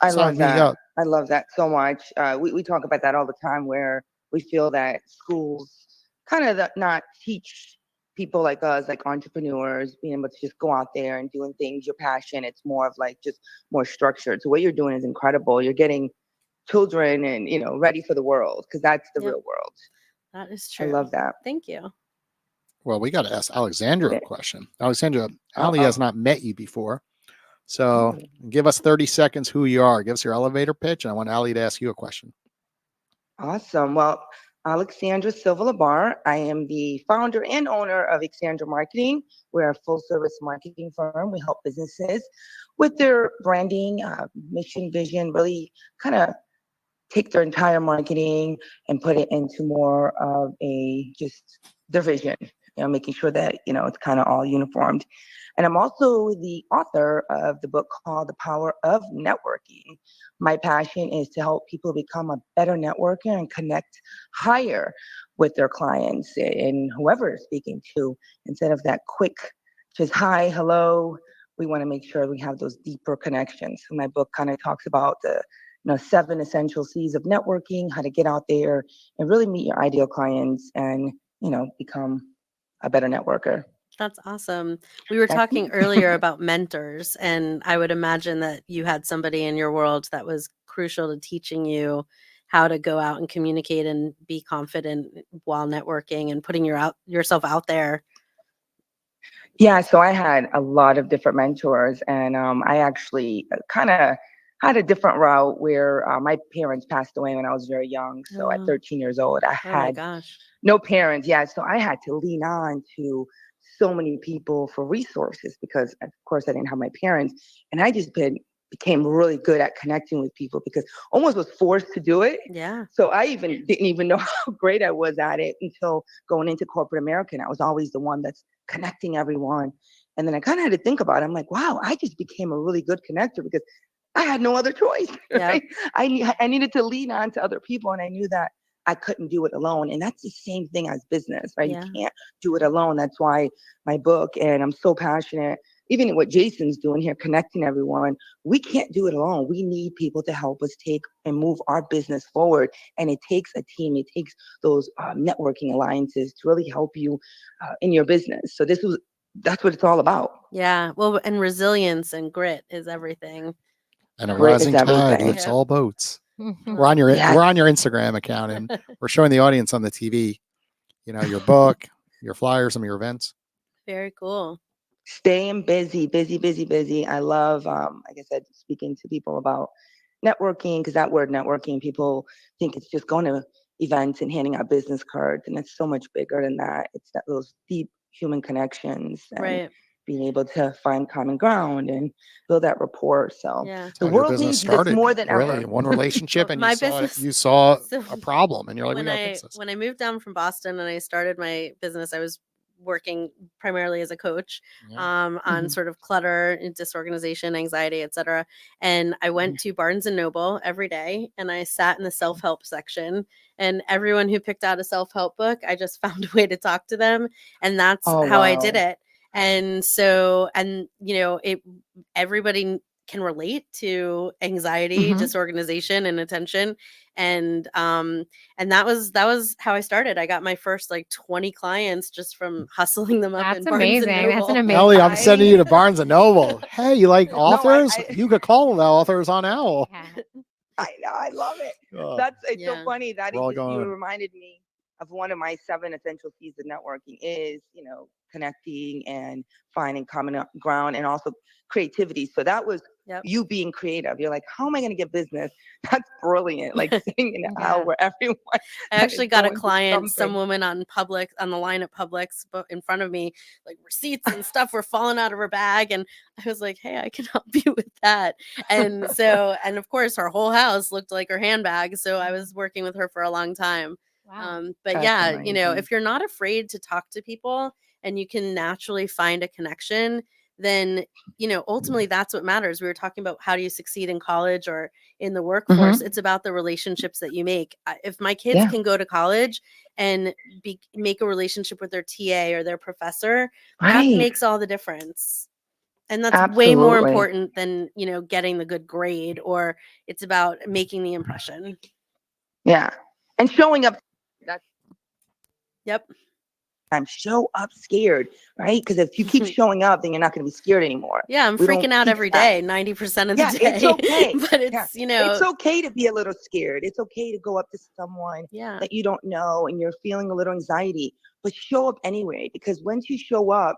I love that. I love that so much. We talk about that all the time, where we feel that schools kind of not teach people like us, like entrepreneurs, being able to just go out there and doing things, your passion. It's more of like just more structured. So what you're doing is incredible. You're getting children and, you know, ready for the world, because that's the real world. That is true. I love that. Thank you. Well, we got to ask Alexandra a question. Alexandra, Ali has not met you before. So give us 30 seconds who you are. Give us your elevator pitch, and I want Ali to ask you a question. Awesome. Well, Alexandra Silva-Labar. I am the founder and owner of Exandra Marketing. We're a full-service marketing firm. We help businesses with their branding, mission, vision, really kind of take their entire marketing and put it into more of just their vision, you know, making sure that, you know, it's kind of all uniformed. And I'm also the author of the book called The Power of Networking. My passion is to help people become a better networker and connect higher with their clients and whoever is speaking to, instead of that quick, just hi, hello. We want to make sure we have those deeper connections. So my book kind of talks about the 7 essential C's of networking, how to get out there and really meet your ideal clients and, you know, become a better networker. That's awesome. We were talking earlier about mentors, and I would imagine that you had somebody in your world that was crucial to teaching you how to go out and communicate and be confident while networking and putting yourself out there. Yeah, so I had a lot of different mentors, and I actually kind of had a different route where my parents passed away when I was very young. So at 13 years old, I had no parents. Yeah, so I had to lean on to so many people for resources because, of course, I didn't have my parents. And I just became really good at connecting with people because almost was forced to do it. Yeah. So I didn't even know how great I was at it until going into corporate America. And I was always the one that's connecting everyone. And then I kind of had to think about it. I'm like, wow, I just became a really good connector because I had no other choice. Right? I needed to lean on to other people, and I knew that I couldn't do it alone. And that's the same thing as business, right? You can't do it alone. That's why my book, and I'm so passionate, even what Jason's doing here, connecting everyone, we can't do it alone. We need people to help us take and move our business forward. And it takes a team. It takes those networking alliances to really help you in your business. So that's what it's all about. Yeah. Well, and resilience and grit is everything. And a rising tide lifts all boats. We're on your Instagram account, and we're showing the audience on the TV, you know, your book, your flyers, some of your events. Very cool. Staying busy. I love, like I said, speaking to people about networking, because that word networking, people think it's just going to events and handing out business cards, and it's so much bigger than that. It's those deep human connections. And being able to find common ground and build that rapport. So the world needs this more than ever. One relationship, and you saw a problem, and you're like, we gotta fix this. When I moved down from Boston and I started my business, I was working primarily as a coach on sort of clutter, disorganization, anxiety, etc. And I went to Barnes and Noble every day, and I sat in the self-help section, and everyone who picked out a self-help book, I just found a way to talk to them, and that's how I did it. And so, you know, everybody can relate to anxiety, disorganization, and attention. And that was how I started. I got my first like 20 clients just from hustling them up That's in Barnes and amazing. That's an Noble. amazing. Ellie, I'm sending you to Barnes and Noble. Hey, you like authors? I You could call the authors on OWL. Yeah. I know, I love it. Oh, It's so Yeah. funny that We're all you going- reminded me of one of my 7 essential keys of networking is, connecting and finding common ground and also creativity. So that was Yep. you being creative. You're like, how am I going to get business? That's brilliant. Like sitting in an Yeah. hour where everyone. I actually got a going through client, some something. woman on the line at Publix in front of me, like receipts and stuff were falling out of her bag. And I was like, hey, I can help you with that. And of course, her whole house looked like her handbag. So I was working with her for a long time. Wow. But That's yeah, amazing. if you're not afraid to talk to people and you can naturally find a connection, then, ultimately that's what matters. We were talking about how do you succeed in college or in the workforce. It's about the relationships that you make. If my kids can go to college and make a relationship with their TA or their professor, that makes all the difference. And that's way more Absolutely. important than, getting the good grade, or it's about making the impression. Yeah. And showing up. That's Yep. show up scared, right? Because if you keep showing up, then you're not going to be scared anymore. Yeah, I'm We don't freaking out teach every that. day, 90% of Yeah, the day. it's okay. But it's, It's okay to be a little scared. It's okay to go up to someone yeah. that you don't know and you're feeling a little anxiety, but show up anyway, because once you show up,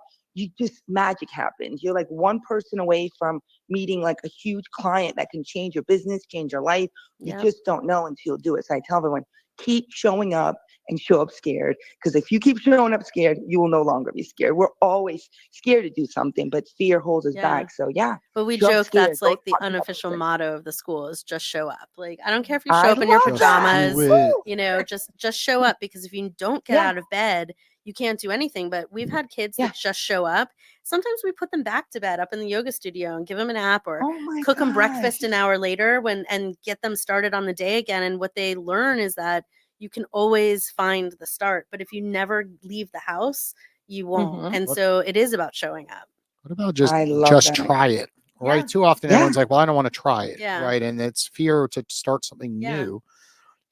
magic happens. You're like one person away from meeting like a huge client that can change your business, change your life. You just don't know until you do it. So I tell everyone, keep showing up and show up scared, because if you keep showing up scared, you will no longer be scared. We're always scared to do something, but fear holds us back. So But we show up joke scared. that's Go like the talk to that unofficial person. motto of the school is just show up. Like, I don't care if you I show up in your love that. pajamas, Woo. just show up, because if you don't get out of bed, you can't do anything. But we've had kids that just show up. Sometimes we put them back to bed up in the yoga studio and give them a nap, or Oh my cook them breakfast gosh. an hour later and get them started on the day again. And what they learn is that you can always find the start, but if you never leave the house, you won't. And so it is about showing up. What about just I love that. try it? Right. Yeah. Too often everyone's like, well, I don't want to try it. Yeah. Right. And it's fear to start something Yeah. new.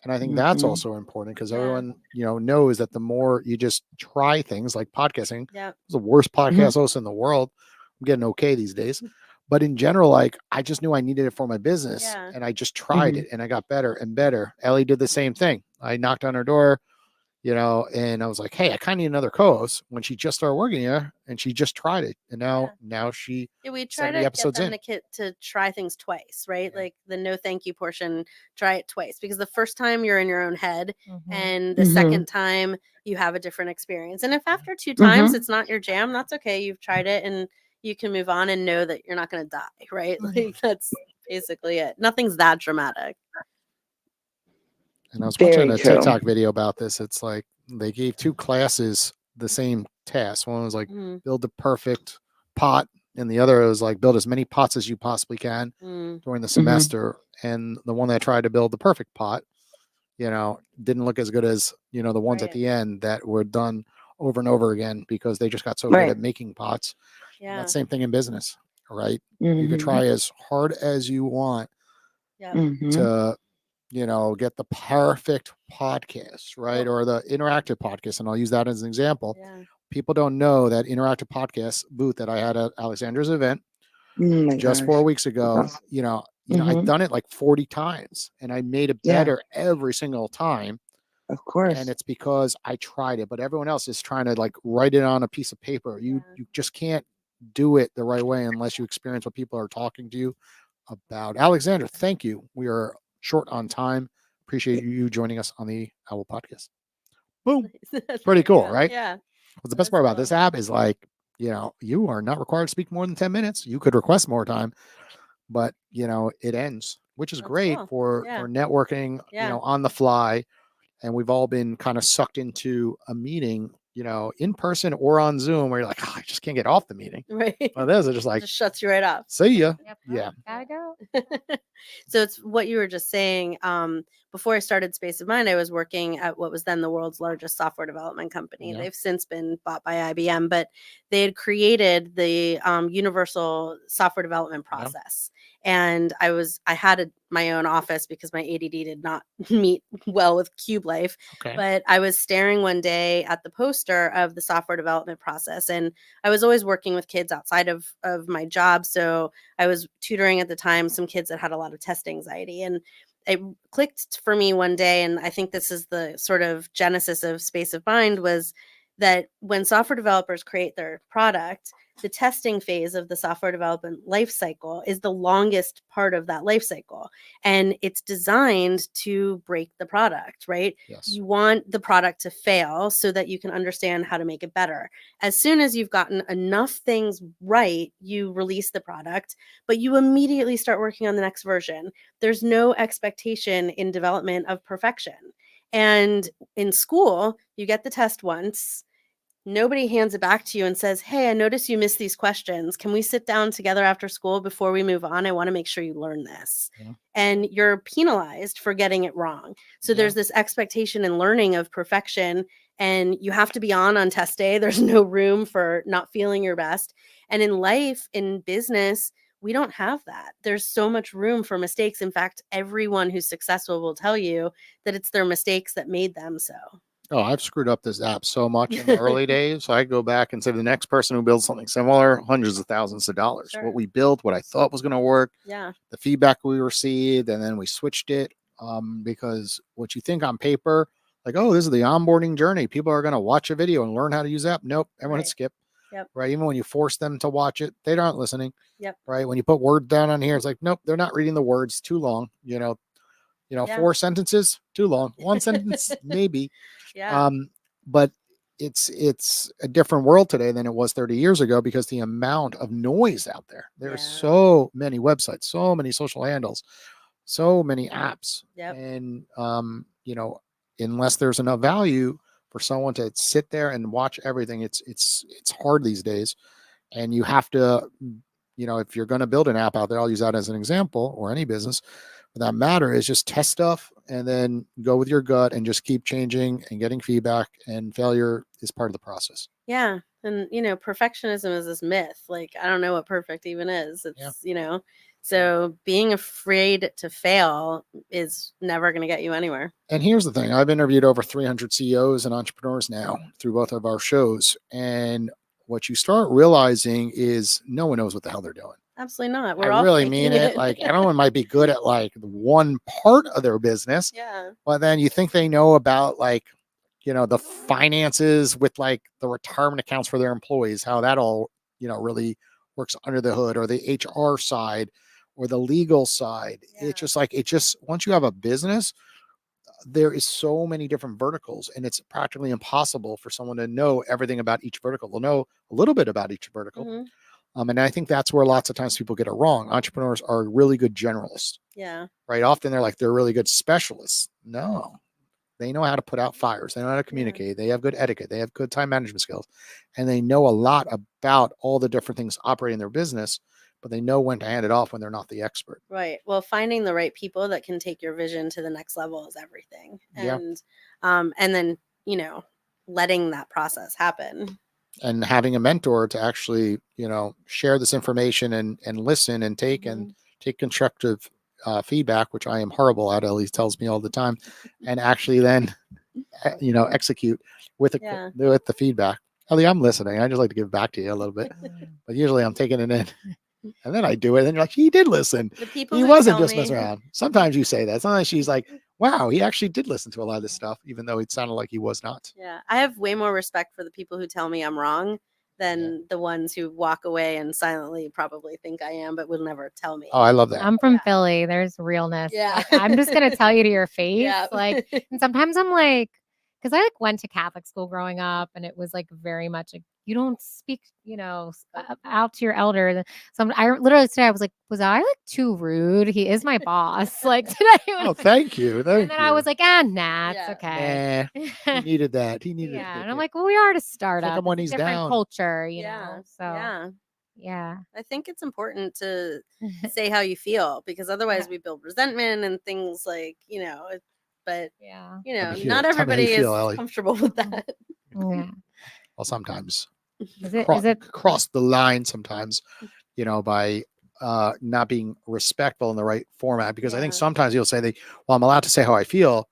And I think that's also important, because Yeah. everyone, knows that the more you just try things like podcasting, Yeah. it's the worst podcast host in the world. I'm getting okay these days. But in general, like, I just knew I needed it for my business, Yeah. and I just tried it, and I got better and better. Ellie did the same thing. I knocked on her door, and I was like, hey, I kind of need another co-host, when she just started working here, and she just tried it. And now she, we try 70 to get episodes them in. to try things twice, right? Like the no thank you portion, try it twice, because the first time you're in your own head, and the second time you have a different experience. And if after 2 times it's not your jam, that's okay. You've tried it and you can move on and know that you're not going to die, right? Like that's basically it. Nothing's that dramatic. And I was Very watching a true. TikTok video about this. It's like they gave 2 classes the same task. One was like build the perfect pot, and the other was like build as many pots as you possibly can during the semester. And the one that tried to build the perfect pot, didn't look as good as the ones at the end that were done over and over again, because they just got so good at making pots. Yeah. That same thing in business, right? You could try as hard as you want to get the perfect podcast, right? Or the interactive podcast. And I'll use that as an example. Yeah. People don't know that interactive podcast booth that I had at Alexandra's event just 4 weeks ago, I've done it like 40 times, and I made it better every single time. Of course. And it's because I tried it, but everyone else is trying to like write it on a piece of paper. You just can't do it the right way unless you experience what people are talking to you about. Alexandra, thank you. We are short on time. Appreciate you joining us on the OWWL Podcast. Boom. Pretty cool, right? Yeah. Well, the best part about this app is like, you are not required to speak more than 10 minutes. You could request more time, but it ends, which is great for networking, on the fly. And we've all been kind of sucked into a meeting, in person or on Zoom, where you're like, I just can't get off the meeting. Right. Well, this is just like, just shuts you right off. See ya. Yep. Yeah. Gotta go. So it's what you were just saying. Before I started Space of Mind, I was working at what was then the world's largest software development company. They've since been bought by IBM, but they had created the universal software development process. And I had my own office because my ADD did not meet well with cube life. Okay. But I was staring one day at the poster of the software development process, and I was always working with kids outside of my job. So I was tutoring at the time some kids that had a lot of test anxiety, and it clicked for me one day. And I think this is the sort of genesis of Space of Mind, was that when software developers create their product, the testing phase of the software development life cycle is the longest part of that life cycle. And it's designed to break the product, right? Yes. You want the product to fail so that you can understand how to make it better. As soon as you've gotten enough things right, you release the product, but you immediately start working on the next version. There's no expectation in development of perfection. And in school, you get the test once. Nobody hands it back to you and says, hey, I noticed you missed these questions. Can we sit down together after school before we move on? I want to make sure you learn this. Yeah. And you're penalized for getting it wrong. So there's this expectation and learning of perfection, and you have to be on test day. There's no room for not feeling your best. And in life, in business, we don't have that. There's so much room for mistakes. In fact, everyone who's successful will tell you that it's their mistakes that made them so. Oh, I've screwed up this app so much in the early days. So I go back and say the next person who builds something similar, hundreds of thousands of dollars. Sure. What we built, what I thought was going to work, Yeah. the feedback we received, and then we switched it because what you think on paper, like, oh, this is the onboarding journey. People are going to watch a video and learn how to use the app. Nope, everyone Right. hit skip. Yep. Right. Even when you force them to watch it, they aren't listening. Yep. Right. When you put words down on here, it's like, nope, they're not reading the words. Too long. Yeah. 4 sentences, too long. 1 sentence, maybe. Yeah. But it's a different world today than it was 30 years ago because the amount of noise out there. There's so many websites, so many social handles, so many apps. Yep. And unless there's enough value for someone to sit there and watch everything, it's hard these days. And you have to, if you're going to build an app out there, I'll use that as an example, or any business for that matter, is just test stuff and then go with your gut and just keep changing and getting feedback, and failure is part of the process. Yeah. And, perfectionism is this myth. Like, I don't know what perfect even is. It's, so being afraid to fail is never going to get you anywhere. And here's the thing. I've interviewed over 300 CEOs and entrepreneurs now through both of our shows. And what you start realizing is no one knows what the hell they're doing. Absolutely not. We're I all really faking mean it. Like, everyone might be good at like one part of their business. Yeah. But then you think they know about the finances with like the retirement accounts for their employees, how that all, really works under the hood, or the HR side or the legal side. Yeah. It's just once you have a business, there is so many different verticals, and it's practically impossible for someone to know everything about each vertical. They'll know a little bit about each vertical. Mhm. And I think that's where lots of times people get it wrong. Entrepreneurs are really good generalists. Yeah. Right. Often they're really good specialists. No, they know how to put out fires. They know how to communicate. They have good etiquette. They have good time management skills, and they know a lot about all the different things operating their business, but they know when to hand it off when they're not the expert. Right. Well, finding the right people that can take your vision to the next level is everything. Yeah. And then, letting that process happen. And having a mentor to actually, share this information and listen and take and take constructive feedback, which I am horrible at. Ellie tells me all the time, and actually then, execute with the feedback. Ellie, I'm listening. I just like to give back to you a little bit, but usually I'm taking it in. And then I do it, and you're like, he did listen. He wasn't just messing around. Sometimes you say that. Sometimes she's like, wow, he actually did listen to a lot of this stuff, even though it sounded like he was not. Yeah. I have way more respect for the people who tell me I'm wrong than the ones who walk away and silently probably think I am, but will never tell me. Oh, I love that. I'm from Philly. There's realness. Yeah. Like, I'm just going to tell you to your face. Yeah. Like, and sometimes I'm like, because I went to Catholic school growing up, and it was like very much like, you don't speak, out to your elder. So I literally today I was like, was I like too rude? He is my boss. Like today. Oh, thank you. And then I was like, nah, it's okay. He needed that. He needed. Yeah, and I'm like, well, we are to start up. When he's different down. culture, know. So yeah. I think it's important to say how you feel, because otherwise we build resentment and things like, but not everybody is comfortable with that. Yeah. Well, sometimes is it cross the line sometimes, by not being respectful in the right format, because I think Yeah. sometimes you'll say well, I'm allowed to say how I feel,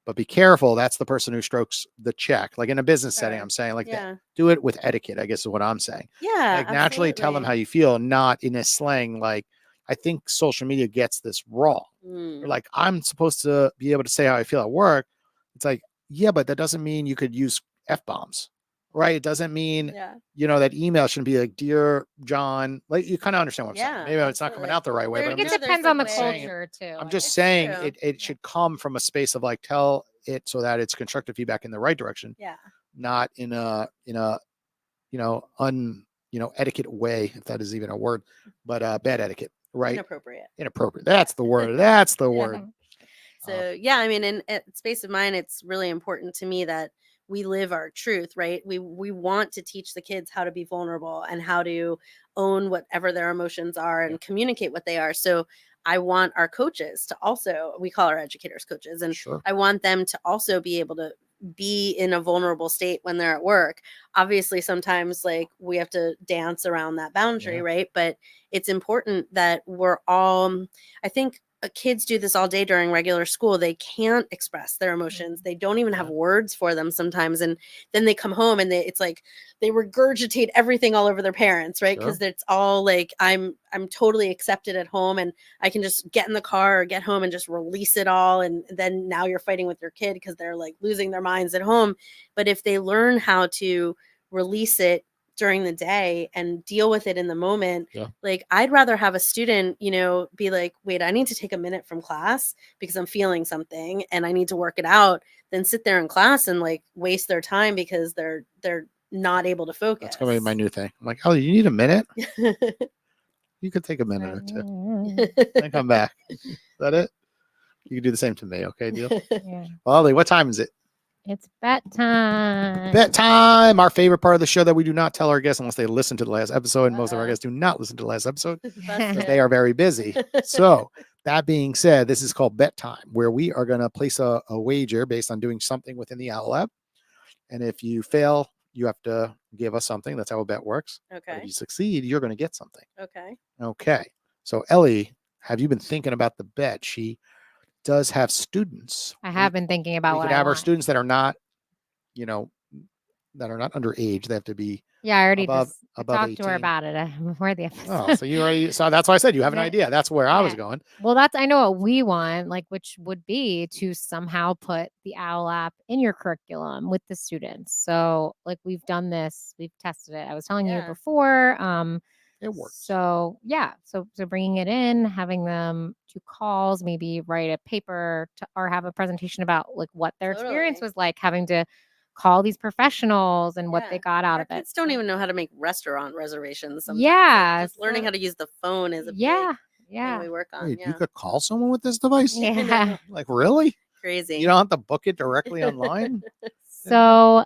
but be careful. That's the person who strokes the check. Like in a business setting, Sure. I'm saying like Yeah. do it with etiquette, I guess is what I'm saying. Yeah. Like naturally tell them how absolutely. you feel, not in a slang. Like I think social media gets this wrong. Mm. They're like, I'm supposed to be able to say how I feel at work. It's like, yeah, but that doesn't mean you could use F-bombs, right? It doesn't mean, Yeah. that email shouldn't be like, dear John. Like you kind of understand what I'm saying. Yeah, Maybe it's not coming absolutely. out the right way, There- but I'm It no, just, there's depends a on the way. culture too. I'm I just It's saying true. it should come from a space of like, tell it so that it's constructive feedback in the right direction, Yeah. not in a etiquette way, if that is even a word, but bad etiquette, right? Inappropriate. That's the word. That's the Yeah. word. So yeah, I mean, in Space of Mind, it's really important to me that we live our truth, right? We want to teach the kids how to be vulnerable and how to own whatever their emotions are and communicate what they are. So I want our coaches to also, we call our educators coaches, and Sure. I want them to also be able to be in a vulnerable state when they're at work. Obviously, sometimes like we have to dance around that boundary, Yeah. right? But it's important that we're all, I think kids do this all day during regular school. They can't express their emotions. They don't even have Yeah. words for them sometimes. And then they come home and it's like they regurgitate everything all over their parents, right? Because Sure. it's all like I'm totally accepted at home and I can just get in the car or get home and just release it all. And then now you're fighting with your kid because they're like losing their minds at home. But if they learn how to release it during the day and deal with it in the moment, like I'd rather have a student, be like, wait, I need to take a minute from class because I'm feeling something and I need to work it out, than sit there in class and like waste their time because they're not able to focus. That's gonna be my new thing. I'm like, oh, you need a minute? You could take a minute or two. Then come back. Is that it? You can do the same to me, okay? Deal. Yeah. Well, Ali, what time is it? It's bedtime. Bedtime, our favorite part of the show that we do not tell our guests unless they listen to the last episode. And most of our guests do not listen to the last episode because they are very busy. So that being said, this is called bedtime, where we are going to place a wager based on doing something within the OWL app. And if you fail, you have to give us something. That's how a bet works. But if Okay. you succeed, you're going to get something. Okay. Okay. So Ellie, have you been thinking about the bet? She does have students. I have been thinking about We what could I have our want. students that are not, that are not underage. They have to be Yeah, I already above talked to her 18. about it before the episode. Oh, so you already that's why I said you have an Yeah. idea. That's where I was Yeah. going. Well, I know what we want, like, which would be to somehow put the OWL app in your curriculum with the students. So, like, we've done this, we've tested it. I was telling you Yeah. before. It works. So yeah, so bringing it in, having them do calls, maybe write a paper or have a presentation about like what their experience Totally. was like, having to call these professionals and what they Yeah. got out Our of it. kids don't even know how to make restaurant reservations sometimes. Yeah, Like, just learning how to use the phone is a big thing we work on. Wait, Yeah. you could call someone with this device? I Yeah. know. Like really? Crazy. You don't have to book it directly online? So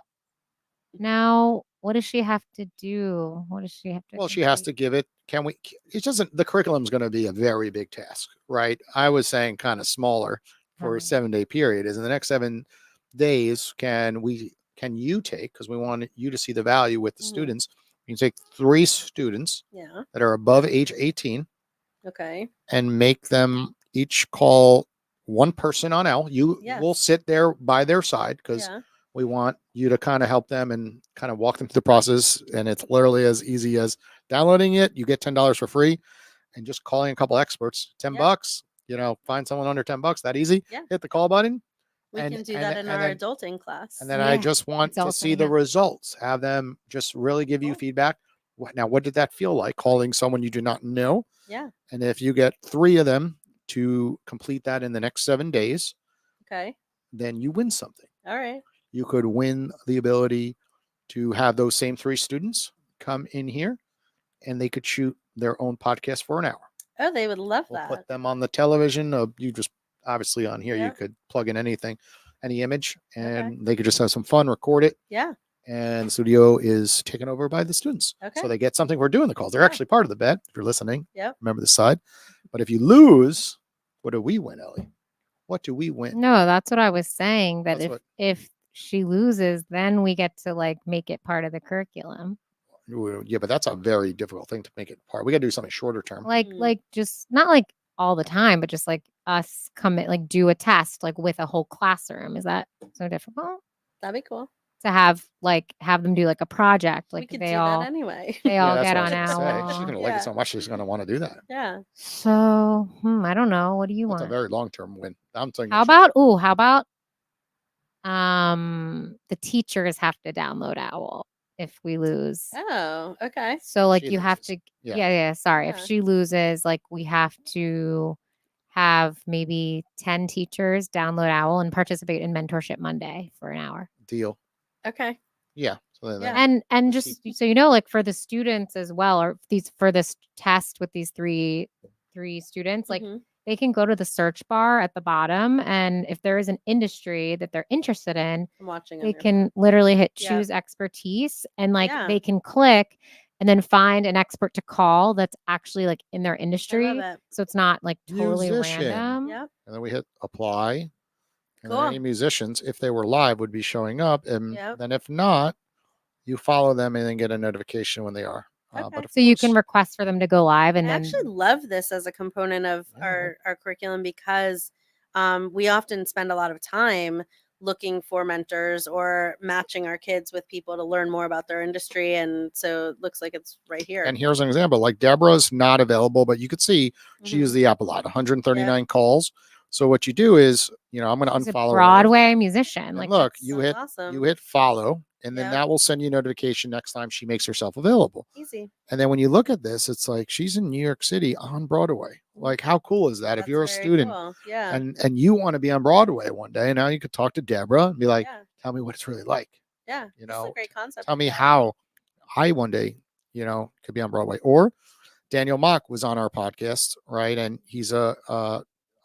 now what does she have to do? What does she have to Well, she has to give it. It doesn't, the curriculum is going to be a very big task, right? I was saying kind of smaller for a 7-day period. Is in the next 7 days, can you take, because we want you to see the value with the students, you can take 3 students that are above age 18. Okay. And make them each call one person on L. You will sit there by their side because we want you to kind of help them and kind of walk them through the process. And it's literally as easy as downloading it. You get $10 for free and just calling a couple experts, $10, find someone under $10, that easy. Yeah. Hit the call button. We can do that in our adulting class. And then I just want to see the results, have them just really give you feedback. Now, what did that feel like calling someone you do not know? Yeah. And if you get 3 of them to complete that in the next 7 days, then you win something. All right. You could win the ability to have those same 3 students come in here and they could shoot their own podcast for an hour. Oh, they would love that. We'll put them on the television. You just obviously on here, you could plug in anything, any image, and they could just have some fun, record it. Yeah. And the studio is taken over by the students. So they get something for doing the calls. They're actually part of the bet. If you're listening, remember the side. But if you lose, what do we win, Ellie? What do we win? No, that's what I was saying. That if she loses, then we get to like make it part of the curriculum. Yeah, but that's a very difficult thing to make it part. We got to do something shorter term. Like just not like all the time, but just like us come in, like do a test like with a whole classroom. Is that so difficult That'd be cool. to have them do like a project? Like we could they do all that anyway. they Yeah, all that's get what I on was gonna say. She's OWL. gonna like it Yeah. so much she's gonna want to do that. Yeah. So I don't know. What do you That's a want? very long term win. I'm thinking. How about the teachers have to download OWL if we lose. Oh, okay. So like She you have loses. to Yeah. yeah, sorry. If Yeah. she loses, like we have to have maybe 10 teachers download OWL and participate in Mentorship Monday for an hour. Deal. Okay. Yeah. So then Yeah. And Just just so you know, like for the students as well, or for this test with these three students, like Mhm. they can go to the search bar at the bottom, and if there is an industry that they're interested in, I'm watching. on they your can literally hit Yeah. choose expertise, and like Yeah. they can click and then find an expert to call that's actually like in their I love industry. it. So it's not like totally Musician. random. Yep. and then we hit apply. And then Cool. any musicians, if they were live, would be showing up. And Yep. then if not, you follow them and then get a notification when they are. Okay. But of So you course, can request for them to go live, and I then actually love this as a component of Yeah. our curriculum because we often spend a lot of time looking for mentors or matching our kids with people to learn more about their industry. And so it looks like it's right here. And here's an example. Like Deborah's not available, but you could see she Mhm. used the app a lot. 139 calls. So what you do is, I'm going to she's a unfollow her. Broadway musician. And Like look, that's- you That's hit awesome. you hit follow, and then Yep. that will send you a notification next time she makes herself available. Easy. And then when you look at this, it's like she's in New York City on Broadway. Like, how cool is that? If That's you're a very student cool. Yeah. and you want to be on Broadway one day, now you could talk to Deborah and be like, yeah. tell me what it's really like. Yeah. You This is know, a great concept. Tell for me that. how I one day, could be on Broadway. Or Daniel Mock was on our podcast, right? And he's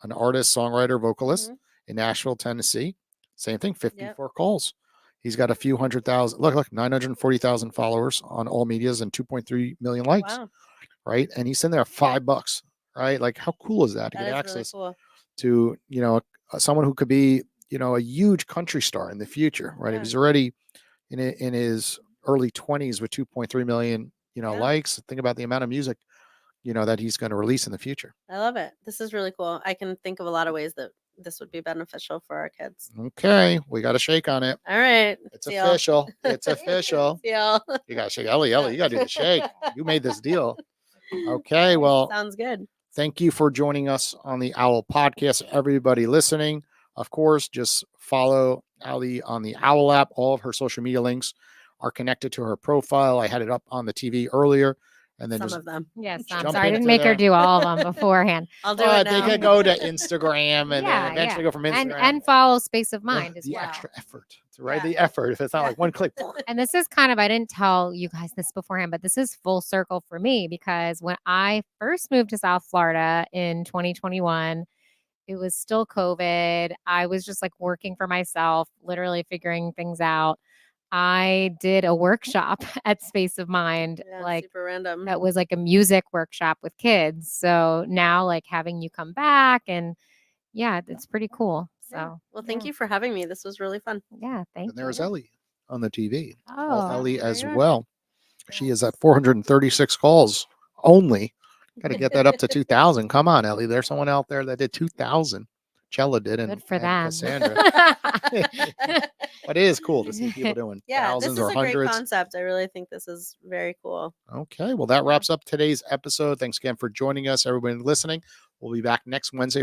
an artist, songwriter, vocalist Mhm. in Nashville, Tennessee. Same thing, 54 calls. He's got a few 100,000. Look, 940,000 followers on all medias and 2.3 million likes, Wow. right? And he's sitting there at $5, right? Like, how cool is that to That get is access really cool. to someone who could be a huge country star in the future, right? Yeah. If he's already in his early 20s with 2.3 million Yeah. likes, think about the amount of music that he's going to release in the future. I love it. This is really cool. I can think of a lot of ways that this would be beneficial for our kids. Okay, we got to shake on it. All right. It's Deal. official. It's official. Deal. You got to shake. Ellie, you got to do the shake. You made this deal. Okay, well, Sounds good. thank you for joining us on the OWL Podcast. Everybody listening, of course, just follow Ali on the OWL app. All of her social media links are connected to her profile. I had it up on the TV earlier. And then Some just of them. Yes, I'm jump sorry. I didn't into make her there. do all of them beforehand. I'll do it they now. could go to Instagram and then eventually go from Instagram. And follow Space of Mind as the well. extra effort, right? Yeah. The effort. If it's not like one click. And this is kind of, I didn't tell you guys this beforehand, but this is full circle for me because when I first moved to South Florida in 2021, it was still COVID. I was just like working for myself, literally figuring things out. I did a workshop at Space of Mind, Yeah, like super random. that was like a music workshop with kids. So now, like having you come back, and yeah, it's pretty cool. So, Yeah. Well, thank you for having me. This was really fun. Yeah, thank And you. there's Ellie on the TV. Oh, Ellie there as you are. well. She is at 436 calls only. Got to get that up to 2,000. Come on, Ellie. There's someone out there that did 2,000. Chella did, and good for and them. Cassandra. But it is cool to see people doing Yeah, this thousands is or a great hundreds. concept. I really think this is very cool. Okay, well, that wraps up today's episode. Thanks again for joining us, everybody listening. We'll be back next Wednesday